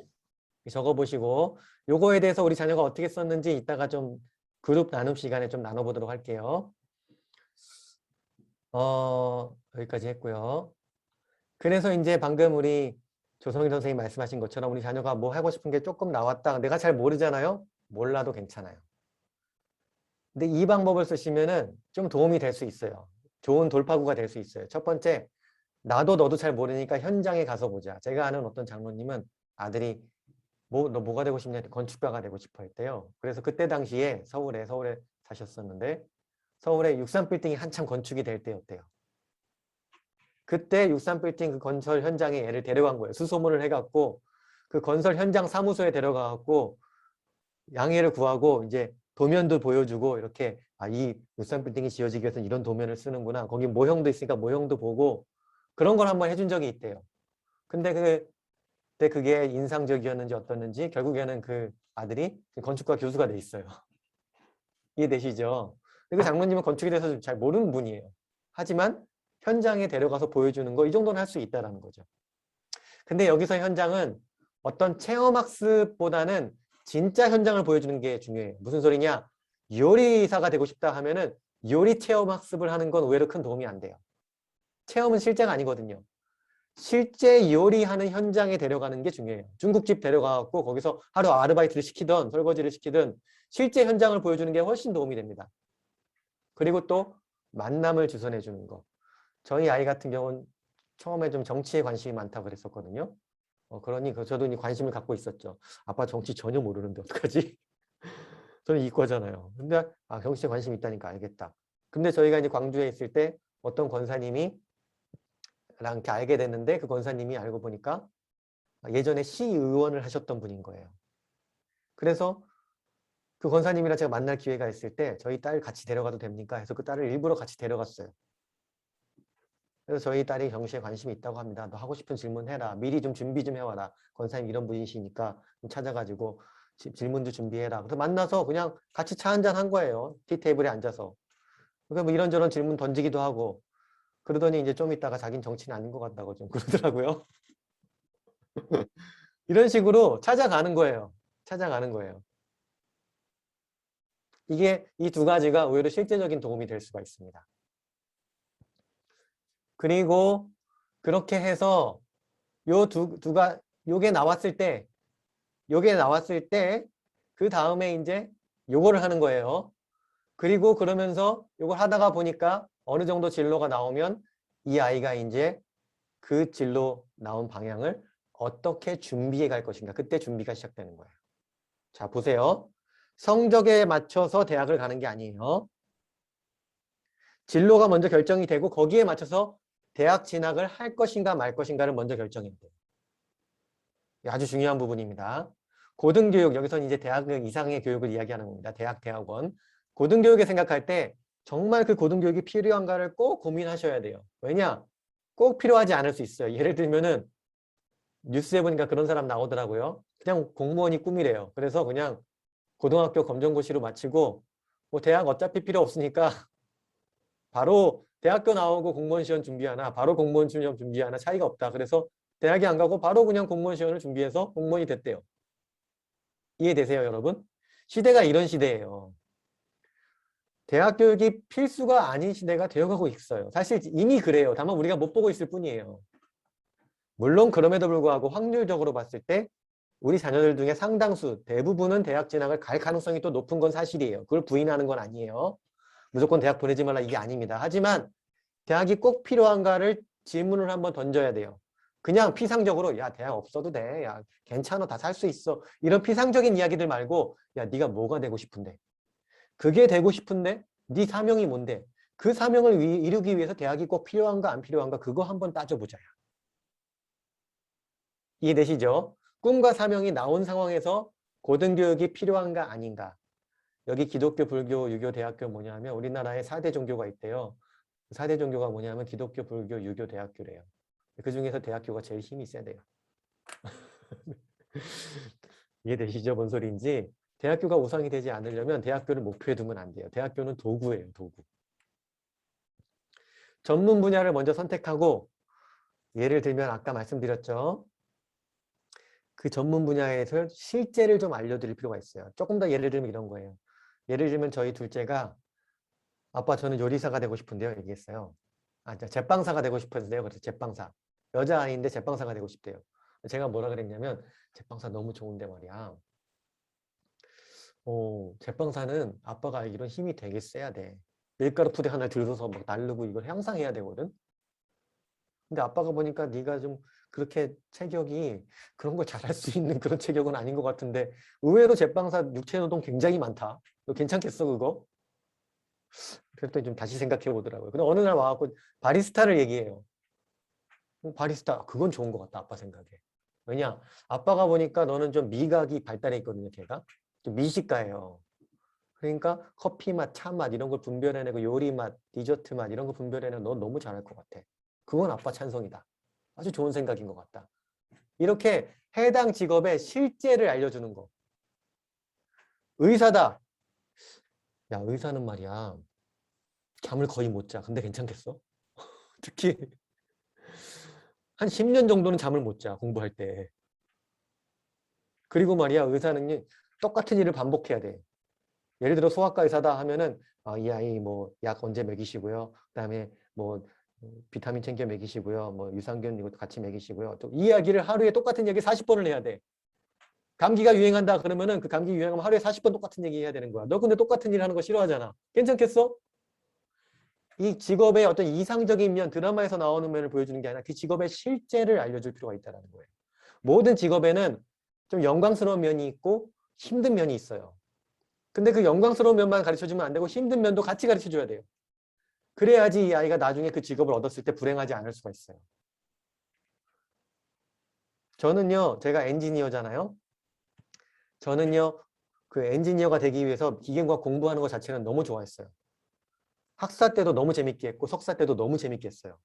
적어보시고 요거에 대해서 우리 자녀가 어떻게 썼는지 이따가 좀 그룹 나눔 시간에 좀 나눠보도록 할게요. 여기까지 했고요. 그래서 이제 방금 우리 조성희 선생님 말씀하신 것처럼 우리 자녀가 뭐 하고 싶은 게 조금 나왔다. 내가 잘 모르잖아요. 몰라도 괜찮아요. 근데 이 방법을 쓰시면은 좀 도움이 될 수 있어요. 좋은 돌파구가 될 수 있어요. 첫 번째, 나도 너도 잘 모르니까 현장에 가서 보자. 제가 아는 어떤 장로님은 아들이 너 뭐가 되고 싶냐? 건축가가 되고 싶어 했대요. 그래서 그때 당시에 서울에 사셨었는데 서울에 63빌딩이 한참 건축이 될 때였대요. 그때 63빌딩 그 건설 현장에 애를 데려간 거예요. 수소문을 해갖고 그 건설 현장 사무소에 데려가갖고 양해를 구하고 이제 도면도 보여주고 이렇게 이 63빌딩이 지어지기 위해서는 이런 도면을 쓰는구나. 거기 모형도 있으니까 모형도 보고 그런 걸 한번 해준 적이 있대요. 근데 그때 그게 인상적이었는지 어떻는지 결국에는 그 아들이 건축가 교수가 돼 있어요. 이해되시죠? 그 장로님은 건축에 대해서 잘 모르는 분이에요. 하지만 현장에 데려가서 보여주는 거 이 정도는 할 수 있다는 거죠. 근데 여기서 현장은 어떤 체험학습보다는 진짜 현장을 보여주는 게 중요해요. 무슨 소리냐? 요리사가 되고 싶다 하면은 요리 체험학습을 하는 건 의외로 큰 도움이 안 돼요. 체험은 실제가 아니거든요. 실제 요리하는 현장에 데려가는 게 중요해요. 중국집 데려가고 거기서 하루 아르바이트를 시키든 설거지를 시키든 실제 현장을 보여주는 게 훨씬 도움이 됩니다. 그리고 또 만남을 주선해 주는 거. 저희 아이 같은 경우는 처음에 좀 정치에 관심이 많다고 그랬었거든요. 그러니 저도 관심을 갖고 있었죠. 아빠 정치 전혀 모르는데 어떡하지? 저는 이과잖아요. 근데 정치에 관심이 있다니까 알겠다. 근데 저희가 이제 광주에 있을 때 어떤 권사님이 이렇게 알게 됐는데 그 권사님이 알고 보니까 예전에 시의원을 하셨던 분인 거예요. 그래서 그 권사님이랑 제가 만날 기회가 있을 때 저희 딸 같이 데려가도 됩니까? 해서 그 딸을 일부러 같이 데려갔어요. 그래서 저희 딸이 정치에 관심이 있다고 합니다. 너 하고 싶은 질문 해라. 미리 좀 준비 좀 해와라. 권사님 이런 분이시니까 좀 찾아가지고 질문도 준비해라. 그래서 만나서 그냥 같이 차 한잔 한 거예요. 티테이블에 앉아서. 그러니까 뭐 이런저런 질문 던지기도 하고 그러더니 이제 좀 있다가 자기는 정치는 아닌 것 같다고 좀 그러더라고요. 이런 식으로 찾아가는 거예요. 찾아가는 거예요. 이게 이 두 가지가 의외로 실제적인 도움이 될 수가 있습니다. 그리고 그렇게 해서 요게 나왔을 때 그 다음에 이제 요거를 하는 거예요. 그리고 그러면서 요걸 하다가 보니까 어느 정도 진로가 나오면 이 아이가 이제 그 진로 나온 방향을 어떻게 준비해 갈 것인가. 그때 준비가 시작되는 거예요. 자, 보세요. 성적에 맞춰서 대학을 가는 게 아니에요. 진로가 먼저 결정이 되고 거기에 맞춰서 대학 진학을 할 것인가 말 것인가를 먼저 결정해야 돼요. 아주 중요한 부분입니다. 고등교육, 여기서는 이제 대학 이상의 교육을 이야기하는 겁니다. 대학원. 고등교육에 생각할 때 정말 그 고등교육이 필요한가를 꼭 고민하셔야 돼요. 왜냐? 꼭 필요하지 않을 수 있어요. 예를 들면은 뉴스에 보니까 그런 사람 나오더라고요. 그냥 공무원이 꿈이래요. 그래서 그냥 고등학교 검정고시로 마치고 뭐 대학 어차피 필요 없으니까 바로 대학교 나오고 공무원 시험 준비하나 바로 공무원 시험 준비하나 차이가 없다. 그래서 대학에 안 가고 바로 그냥 공무원 시험을 준비해서 공무원이 됐대요. 이해되세요, 여러분? 시대가 이런 시대예요. 대학 교육이 필수가 아닌 시대가 되어가고 있어요. 사실 이미 그래요. 다만 우리가 못 보고 있을 뿐이에요. 물론 그럼에도 불구하고 확률적으로 봤을 때 우리 자녀들 중에 상당수, 대부분은 대학 진학을 갈 가능성이 또 높은 건 사실이에요. 그걸 부인하는 건 아니에요. 무조건 대학 보내지 말라 이게 아닙니다. 하지만 대학이 꼭 필요한가를 질문을 한번 던져야 돼요. 그냥 피상적으로 야 대학 없어도 돼. 야 괜찮아 다 살 수 있어. 이런 피상적인 이야기들 말고 야 네가 뭐가 되고 싶은데. 그게 되고 싶은데 네 사명이 뭔데. 그 사명을 이루기 위해서 대학이 꼭 필요한가 안 필요한가 그거 한번 따져보자요. 이해되시죠? 꿈과 사명이 나온 상황에서 고등교육이 필요한가 아닌가. 여기 기독교, 불교, 유교, 대학교 뭐냐면 우리나라에 4대 종교가 있대요. 4대 종교가 뭐냐면 기독교, 불교, 유교, 대학교래요. 그 중에서 대학교가 제일 힘이 세대요. 이해되시죠? 뭔 소리인지. 대학교가 우상이 되지 않으려면 대학교를 목표에 두면 안 돼요. 대학교는 도구예요. 도구. 전문 분야를 먼저 선택하고 예를 들면 아까 말씀드렸죠. 그 전문 분야에서 실제를 좀 알려드릴 필요가 있어요. 조금 더 예를 들면 이런 거예요. 예를 들면 저희 둘째가 아빠 저는 요리사가 되고 싶은데요. 얘기했어요. 제빵사가 되고 싶었는데요. 그래서 제빵사. 여자아이인데 제빵사가 되고 싶대요. 제가 뭐라 그랬냐면 제빵사 너무 좋은데 말이야. 제빵사는 아빠가 알기로는 힘이 되게 세야 돼. 밀가루 푸대 하나 들고서 막 나르고 이걸 향상해야 되거든. 근데 아빠가 보니까 네가 좀 그렇게 체격이 그런 걸 잘할 수 있는 그런 체격은 아닌 것 같은데 의외로 제빵사 육체 노동 굉장히 많다. 너 괜찮겠어 그거? 그랬더니 좀 다시 생각해 보더라고요. 근데 어느 날 와갖고 바리스타를 얘기해요. 바리스타 그건 좋은 것 같다 아빠 생각에. 왜냐 아빠가 보니까 너는 좀 미각이 발달해 있거든요. 걔가 좀 미식가예요. 그러니까 커피 맛, 차 맛 이런 걸 분별해내고 요리 맛, 디저트 맛 이런 거 분별해내고 너 너무 잘할 것 같아. 그건 아빠 찬성이다. 아주 좋은 생각인 것 같다. 이렇게 해당 직업의 실제를 알려주는 거. 의사다. 야 의사는 말이야. 잠을 거의 못 자. 근데 괜찮겠어? 특히 한 10년 정도는 잠을 못 자. 공부할 때. 그리고 말이야 의사는 똑같은 일을 반복해야 돼. 예를 들어 소아과 의사다 하면은 이 아이 뭐 약 언제 먹이시고요. 그다음에 뭐 비타민 챙겨 먹이시고요. 뭐 유산균 이것도 같이 먹이시고요. 또 이 이야기를 하루에 똑같은 얘기 40번을 해야 돼. 감기가 유행한다 그러면은 그 감기 유행하면 하루에 40번 똑같은 얘기 해야 되는 거야. 너 근데 똑같은 일 하는 거 싫어하잖아. 괜찮겠어? 이 직업의 어떤 이상적인 면, 드라마에서 나오는 면을 보여주는 게 아니라 그 직업의 실제를 알려줄 필요가 있다는 거예요. 모든 직업에는 좀 영광스러운 면이 있고 힘든 면이 있어요. 근데 그 영광스러운 면만 가르쳐주면 안 되고 힘든 면도 같이 가르쳐줘야 돼요. 그래야지 이 아이가 나중에 그 직업을 얻었을 때 불행하지 않을 수가 있어요. 저는요, 제가 엔지니어잖아요. 저는요, 그 엔지니어가 되기 위해서 기계공학 공부하는 것 자체는 너무 좋아했어요. 학사 때도 너무 재밌게 했고 석사 때도 너무 재밌게 했어요.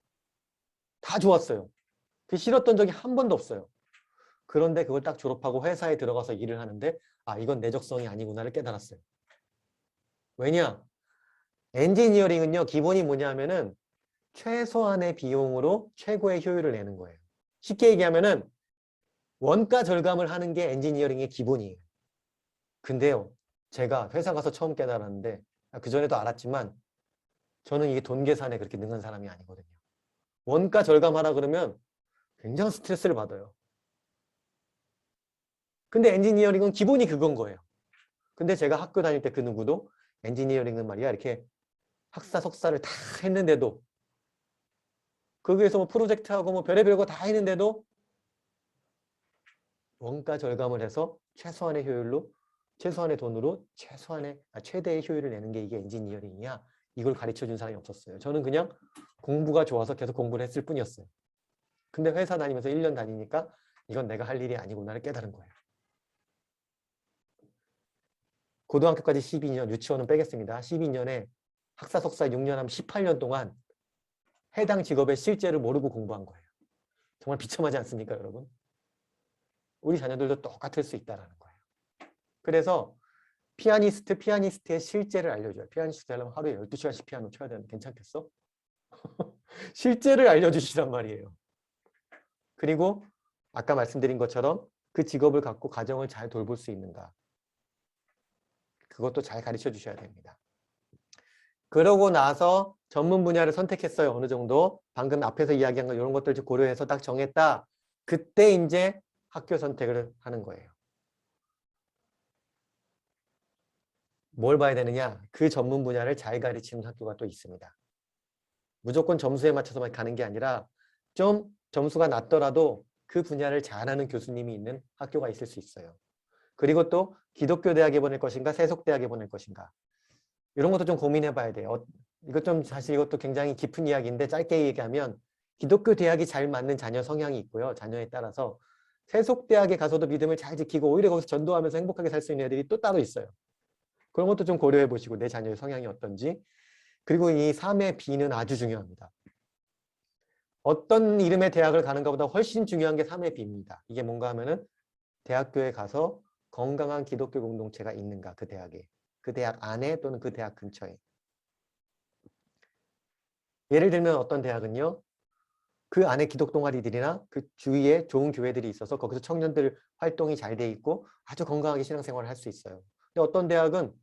다 좋았어요. 그 싫었던 적이 한 번도 없어요. 그런데 그걸 딱 졸업하고 회사에 들어가서 일을 하는데 이건 내 적성이 아니구나를 깨달았어요. 왜냐? 엔지니어링은요, 기본이 뭐냐면은 최소한의 비용으로 최고의 효율을 내는 거예요. 쉽게 얘기하면은 원가 절감을 하는 게 엔지니어링의 기본이에요. 근데요, 제가 회사 가서 처음 깨달았는데 그전에도 알았지만 저는 이게 돈 계산에 그렇게 능한 사람이 아니거든요. 원가 절감하라 그러면 굉장한 스트레스를 받아요. 근데 엔지니어링은 기본이 그건 거예요. 근데 제가 학교 다닐 때 그 누구도 엔지니어링은 말이야 이렇게 학사 석사를 다 했는데도 거기에서 뭐 프로젝트하고 뭐 별의별 거 다 했는데도 원가 절감을 해서 최소한의 효율로 최소한의 돈으로 최대의 효율을 내는 게 이게 엔지니어링이야. 이걸 가르쳐준 사람이 없었어요. 저는 그냥 공부가 좋아서 계속 공부를 했을 뿐이었어요. 근데 회사 다니면서 1년 다니니까 이건 내가 할 일이 아니구나를 깨달은 거예요. 고등학교까지 12년, 유치원은 빼겠습니다. 12년에 학사 석사 6년 하면 18년 동안 해당 직업의 실제를 모르고 공부한 거예요. 정말 비참하지 않습니까, 여러분? 우리 자녀들도 똑같을 수 있다는 거예요. 그래서 피아니스트의 실제를 알려줘요. 피아니스트 하려면 하루에 12시간씩 피아노 쳐야 되는데 괜찮겠어? 실제를 알려주시란 말이에요. 그리고 아까 말씀드린 것처럼 그 직업을 갖고 가정을 잘 돌볼 수 있는가. 그것도 잘 가르쳐 주셔야 됩니다. 그러고 나서 전문 분야를 선택했어요. 어느 정도. 방금 앞에서 이야기한 거 이런 것들 고려해서 딱 정했다. 그때 이제 학교 선택을 하는 거예요. 뭘 봐야 되느냐? 그 전문 분야를 잘 가르치는 학교가 또 있습니다. 무조건 점수에 맞춰서만 가는 게 아니라 좀 점수가 낮더라도 그 분야를 잘하는 교수님이 있는 학교가 있을 수 있어요. 그리고 또 기독교 대학에 보낼 것인가 세속대학에 보낼 것인가 이런 것도 좀 고민해 봐야 돼요. 사실 이것도 굉장히 깊은 이야기인데 짧게 얘기하면 기독교 대학이 잘 맞는 자녀 성향이 있고요. 자녀에 따라서 세속대학에 가서도 믿음을 잘 지키고 오히려 거기서 전도하면서 행복하게 살 수 있는 애들이 또 따로 있어요. 그런 것도 좀 고려해 보시고 내 자녀의 성향이 어떤지. 그리고 이 3의 B는 아주 중요합니다. 어떤 이름의 대학을 가는 것보다 훨씬 중요한 게 3의 B입니다. 이게 뭔가 하면은 대학교에 가서 건강한 기독교 공동체가 있는가 그 대학에. 그 대학 안에 또는 그 대학 근처에. 예를 들면 어떤 대학은요. 그 안에 기독 동아리들이나 그 주위에 좋은 교회들이 있어서 거기서 청년들 활동이 잘 돼 있고 아주 건강하게 신앙생활을 할 수 있어요. 근데 어떤 대학은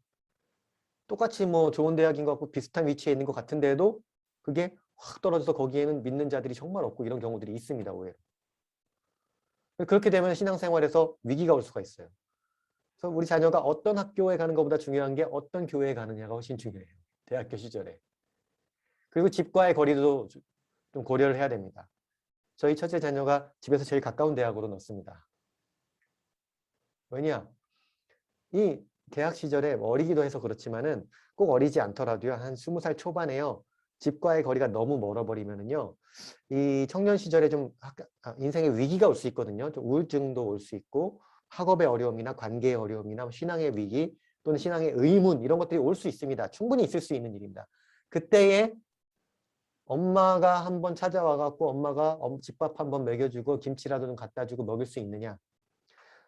똑같이 뭐 좋은 대학인 것 같고 비슷한 위치에 있는 것 같은데도 그게 확 떨어져서 거기에는 믿는 자들이 정말 없고 이런 경우들이 있습니다. 오히려. 그렇게 되면 신앙생활에서 위기가 올 수가 있어요. 그래서 우리 자녀가 어떤 학교에 가는 것보다 중요한 게 어떤 교회에 가느냐가 훨씬 중요해요. 대학교 시절에. 그리고 집과의 거리도 좀 고려를 해야 됩니다. 저희 첫째 자녀가 집에서 제일 가까운 대학으로 넣습니다. 왜냐? 이 대학 시절에 어리기도 해서 그렇지만은 꼭 어리지 않더라도요. 한 20살 초반에요. 집과의 거리가 너무 멀어버리면은요. 이 청년 시절에 좀 인생의 위기가 올 수 있거든요. 좀 우울증도 올 수 있고 학업의 어려움이나 관계의 어려움이나 신앙의 위기 또는 신앙의 의문 이런 것들이 올 수 있습니다. 충분히 있을 수 있는 일입니다. 그때에 엄마가 한번 찾아와 갖고 엄마가 집밥 한번 먹여주고 김치라도 좀 갖다 주고 먹일 수 있느냐.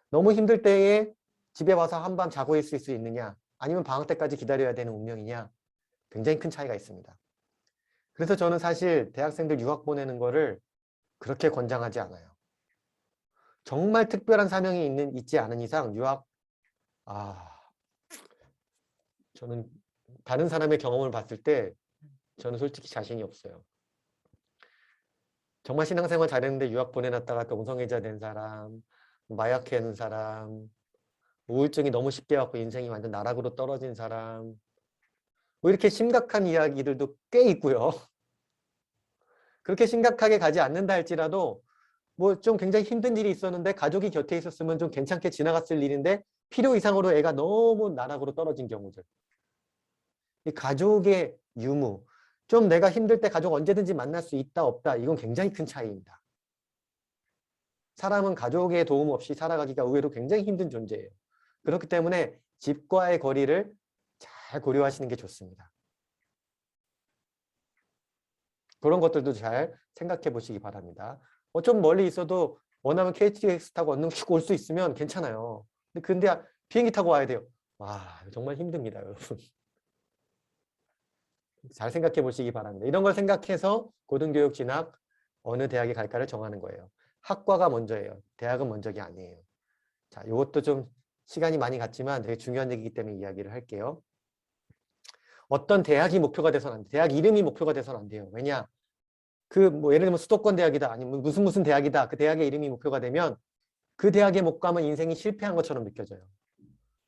너무 힘들 때에 집에 와서 한밤 자고 있을 수 있느냐. 아니면 방학 때까지 기다려야 되는 운명이냐. 굉장히 큰 차이가 있습니다. 그래서 저는 사실 대학생들 유학 보내는 거를 그렇게 권장하지 않아요. 정말 특별한 사명이 있지 않은 이상 유학, 저는 다른 사람의 경험을 봤을 때 저는 솔직히 자신이 없어요. 정말 신앙생활 잘했는데 유학 보내놨다가 동성애자 된 사람, 마약하는 사람, 우울증이 너무 쉽게 왔고 인생이 완전 나락으로 떨어진 사람, 뭐 이렇게 심각한 이야기들도 꽤 있고요. 그렇게 심각하게 가지 않는다 할지라도 뭐 좀 굉장히 힘든 일이 있었는데 가족이 곁에 있었으면 좀 괜찮게 지나갔을 일인데 필요 이상으로 애가 너무 나락으로 떨어진 경우들. 이 가족의 유무, 좀 내가 힘들 때 가족 언제든지 만날 수 있다 없다 이건 굉장히 큰 차이입니다. 사람은 가족의 도움 없이 살아가기가 의외로 굉장히 힘든 존재예요. 그렇기 때문에 집과의 거리를 잘 고려하시는 게 좋습니다. 그런 것들도 잘 생각해 보시기 바랍니다. 좀 멀리 있어도 원하면 KTX 타고 얼른 슉 올 수 있으면 괜찮아요. 근데 비행기 타고 와야 돼요. 와, 정말 힘듭니다, 여러분. 잘 생각해 보시기 바랍니다. 이런 걸 생각해서 고등교육 진학 어느 대학에 갈까를 정하는 거예요. 학과가 먼저예요. 대학은 먼저가 아니에요. 자, 이것도 좀 시간이 많이 갔지만 되게 중요한 얘기이기 때문에 이야기를 할게요. 어떤 대학이 목표가 돼서는 안 돼요. 대학 이름이 목표가 돼서는 안 돼요. 왜냐? 뭐 예를 들면 수도권 대학이다 아니면 무슨 대학이다. 그 대학의 이름이 목표가 되면 그 대학에 못 가면 인생이 실패한 것처럼 느껴져요.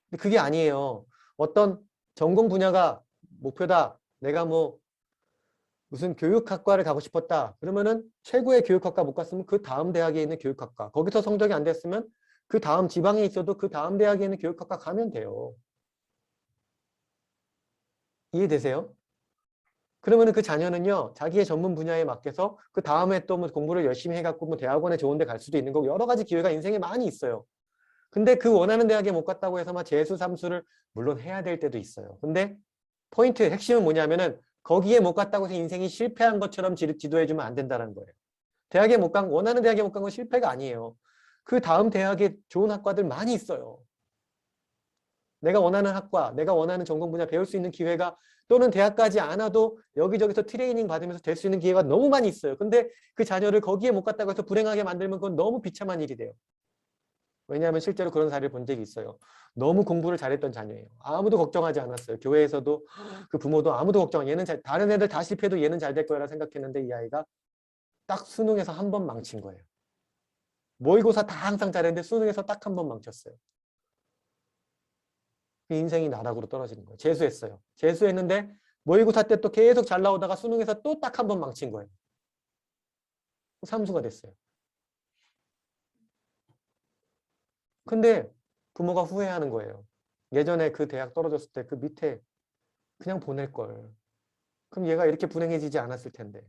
근데 그게 아니에요. 어떤 전공 분야가 목표다. 내가 뭐 무슨 교육학과를 가고 싶었다. 그러면은 최고의 교육학과 못 갔으면 그 다음 대학에 있는 교육학과. 거기서 성적이 안 됐으면 그 다음 지방에 있어도 그 다음 대학에 있는 교육학과 가면 돼요. 이해되세요? 그러면은 그 자녀는요, 자기의 전문 분야에 맡겨서 그 다음에 또 뭐 공부를 열심히 해갖고 뭐 대학원에 좋은 데 갈 수도 있는 거고 여러 가지 기회가 인생에 많이 있어요. 근데 그 원하는 대학에 못 갔다고 해서 막 재수, 삼수를 물론 해야 될 때도 있어요. 근데 포인트, 핵심은 뭐냐면은 거기에 못 갔다고 해서 인생이 실패한 것처럼 지도해주면 안 된다는 거예요. 대학에 못 간, 원하는 대학에 못 간 건 실패가 아니에요. 그 다음 대학에 좋은 학과들 많이 있어요. 내가 원하는 학과, 내가 원하는 전공 분야 배울 수 있는 기회가 또는 대학 가지 않아도 여기저기서 트레이닝 받으면서 될 수 있는 기회가 너무 많이 있어요. 근데 그 자녀를 거기에 못 갔다고 해서 불행하게 만들면 그건 너무 비참한 일이 돼요. 왜냐하면 실제로 그런 사례를 본 적이 있어요. 너무 공부를 잘했던 자녀예요. 아무도 걱정하지 않았어요. 교회에서도 그 부모도 아무도 걱정. 얘는 다른 애들 다 실패해도 얘는 잘 될 거라 생각했는데 이 아이가 딱 수능에서 한 번 망친 거예요. 모의고사 다 항상 잘했는데 수능에서 딱 한 번 망쳤어요. 그 인생이 나락으로 떨어지는 거예요. 재수했어요. 재수했는데 모의고사 때 또 계속 잘 나오다가 수능에서 또 딱 한 번 망친 거예요. 삼수가 됐어요. 근데 부모가 후회하는 거예요. 예전에 그 대학 떨어졌을 때 그 밑에 그냥 보낼 걸. 그럼 얘가 이렇게 불행해지지 않았을 텐데.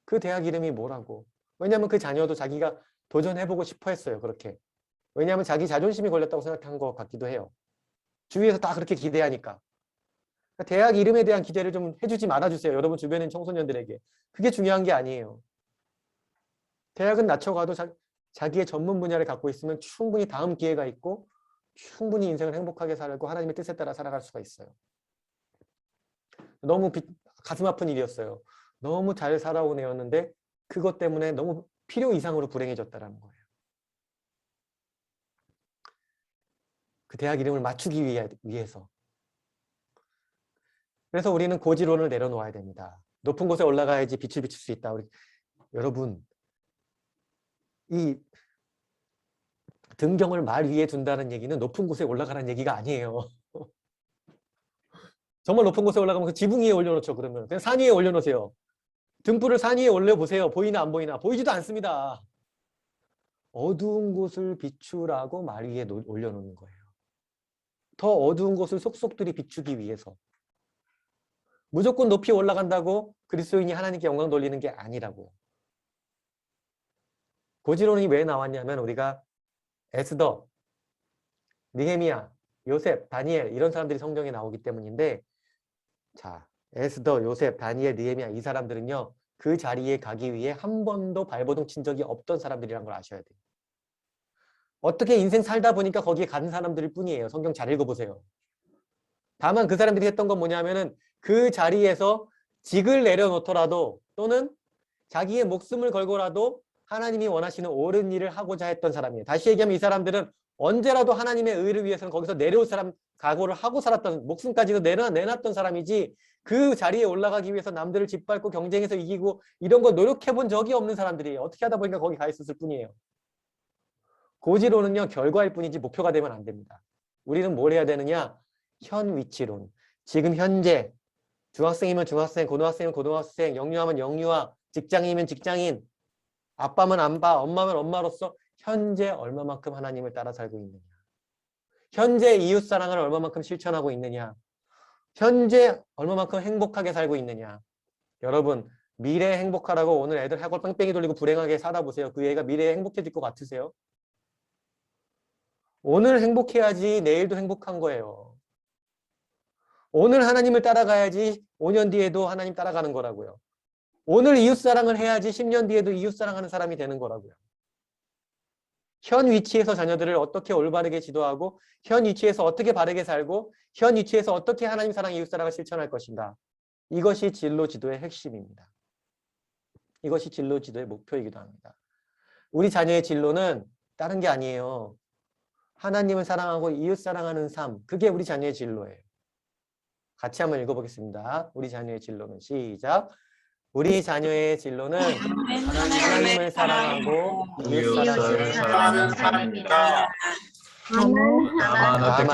그 대학 이름이 뭐라고. 왜냐하면 그 자녀도 자기가 도전해보고 싶어 했어요. 그렇게. 왜냐하면 자기 자존심이 걸렸다고 생각한 것 같기도 해요. 주위에서 다 그렇게 기대하니까. 그러니까 대학 이름에 대한 기대를 좀 해주지 말아주세요. 여러분 주변에 있는 청소년들에게. 그게 중요한 게 아니에요. 대학은 낮춰가도 자기의 전문 분야를 갖고 있으면 충분히 다음 기회가 있고 충분히 인생을 행복하게 살고 하나님의 뜻에 따라 살아갈 수가 있어요. 너무 가슴 아픈 일이었어요. 너무 잘 살아온 애였는데 그것 때문에 너무 필요 이상으로 불행해졌다는 거예요. 그 대학 이름을 맞추기 위해서. 그래서 우리는 고지론을 내려놓아야 됩니다. 높은 곳에 올라가야지 빛을 비출 수 있다. 여러분, 이 등경을 말 위에 둔다는 얘기는 높은 곳에 올라가라는 얘기가 아니에요. 정말 높은 곳에 올라가면 그 지붕 위에 올려놓죠. 그러면 그냥 산 위에 올려놓으세요. 등불을 산 위에 올려보세요. 보이나 안 보이나? 보이지도 않습니다. 어두운 곳을 비추라고 말 위에 올려놓는 거예요. 더 어두운 곳을 속속들이 비추기 위해서. 무조건 높이 올라간다고 그리스도인이 하나님께 영광 돌리는 게 아니라고요. 고지론이 왜 나왔냐면 우리가 에스더, 느헤미야, 요셉, 다니엘 이런 사람들이 성경에 나오기 때문인데 자, 에스더, 요셉, 다니엘, 느헤미야 이 사람들은요. 그 자리에 가기 위해 한 번도 발버둥 친 적이 없던 사람들이란 걸 아셔야 돼요. 어떻게 인생 살다 보니까 거기에 간 사람들일 뿐이에요. 성경 잘 읽어보세요. 다만 그 사람들이 했던 건 뭐냐면은 그 자리에서 직을 내려놓더라도 또는 자기의 목숨을 걸고라도 하나님이 원하시는 옳은 일을 하고자 했던 사람이에요. 다시 얘기하면 이 사람들은 언제라도 하나님의 의를 위해서는 거기서 내려올 사람 각오를 하고 살았던 목숨까지도 내놨던 사람이지 그 자리에 올라가기 위해서 남들을 짓밟고 경쟁해서 이기고 이런 거 노력해 본 적이 없는 사람들이에요. 어떻게 하다 보니까 거기 가 있었을 뿐이에요. 고지론은요 결과일 뿐이지 목표가 되면 안 됩니다. 우리는 뭘 해야 되느냐? 현 위치론. 지금 현재 중학생이면 중학생, 고등학생이면 고등학생, 영유아면 영유아, 직장인이면 직장인, 아빠면 아빠, 엄마면 엄마로서 현재 얼마만큼 하나님을 따라 살고 있느냐. 현재 이웃사랑을 얼마만큼 실천하고 있느냐. 현재 얼마만큼 행복하게 살고 있느냐. 여러분 미래에 행복하라고 오늘 애들 학원 뺑뺑이 돌리고 불행하게 살아 보세요. 그 애가 미래에 행복해질 것 같으세요? 오늘 행복해야지 내일도 행복한 거예요. 오늘 하나님을 따라가야지 5년 뒤에도 하나님 따라가는 거라고요. 오늘 이웃사랑을 해야지 10년 뒤에도 이웃사랑하는 사람이 되는 거라고요. 현 위치에서 자녀들을 어떻게 올바르게 지도하고 현 위치에서 어떻게 바르게 살고 현 위치에서 어떻게 하나님 사랑, 이웃사랑을 실천할 것인가. 이것이 진로 지도의 핵심입니다. 이것이 진로 지도의 목표이기도 합니다. 우리 자녀의 진로는 다른 게 아니에요. 하나님을 사랑하고 이웃사랑하는 삶. 그게 우리 자녀의 진로예요. 같이 한번 읽어보겠습니다. 우리 자녀의 진로는 시작. 우리 자녀의 진로는 하나님을 사랑하고 이웃사랑을 사랑하는 삶입니다. 다만 어떻게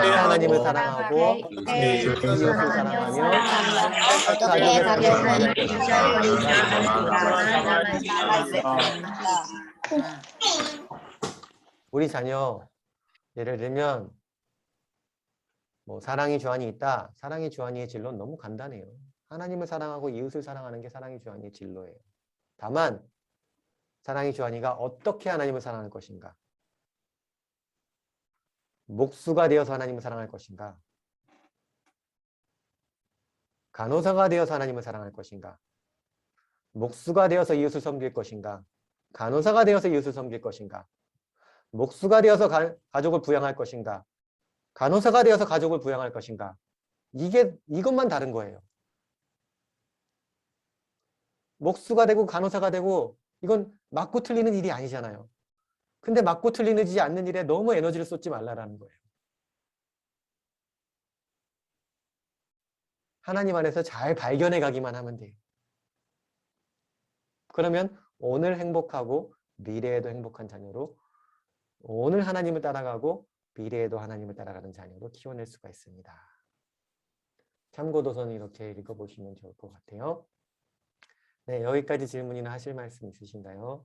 하나님을 사랑하고 이웃을 사랑하며 가족의 사랑을 우리 자녀 예를 들면 뭐 사랑의 주안이 있다. 사랑의 주안이의 진로는 너무 간단해요. 하나님을 사랑하고 이웃을 사랑하는 게 사랑의 주안이의 진로예요. 다만 사랑의 주안이가 어떻게 하나님을 사랑할 것인가? 목수가 되어서 하나님을 사랑할 것인가? 간호사가 되어서 하나님을 사랑할 것인가? 목수가 되어서 이웃을 섬길 것인가? 간호사가 되어서 이웃을 섬길 것인가? 목수가 되어서 가족을 부양할 것인가? 간호사가 되어서 가족을 부양할 것인가? 이것만 다른 거예요. 목수가 되고 간호사가 되고 이건 맞고 틀리는 일이 아니잖아요. 근데 맞고 틀리지 않는 일에 너무 에너지를 쏟지 말라라는 거예요. 하나님 안에서 잘 발견해 가기만 하면 돼요. 그러면 오늘 행복하고 미래에도 행복한 자녀로 오늘 하나님을 따라가고 미래에도 하나님을 따라가는 자녀로 키워낼 수가 있습니다. 참고도서는 이렇게 읽어보시면 좋을 것 같아요. 네, 여기까지 질문이나 하실 말씀 있으신가요?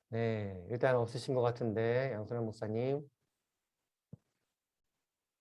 네, 일단 없으신 것 같은데 양순환 목사님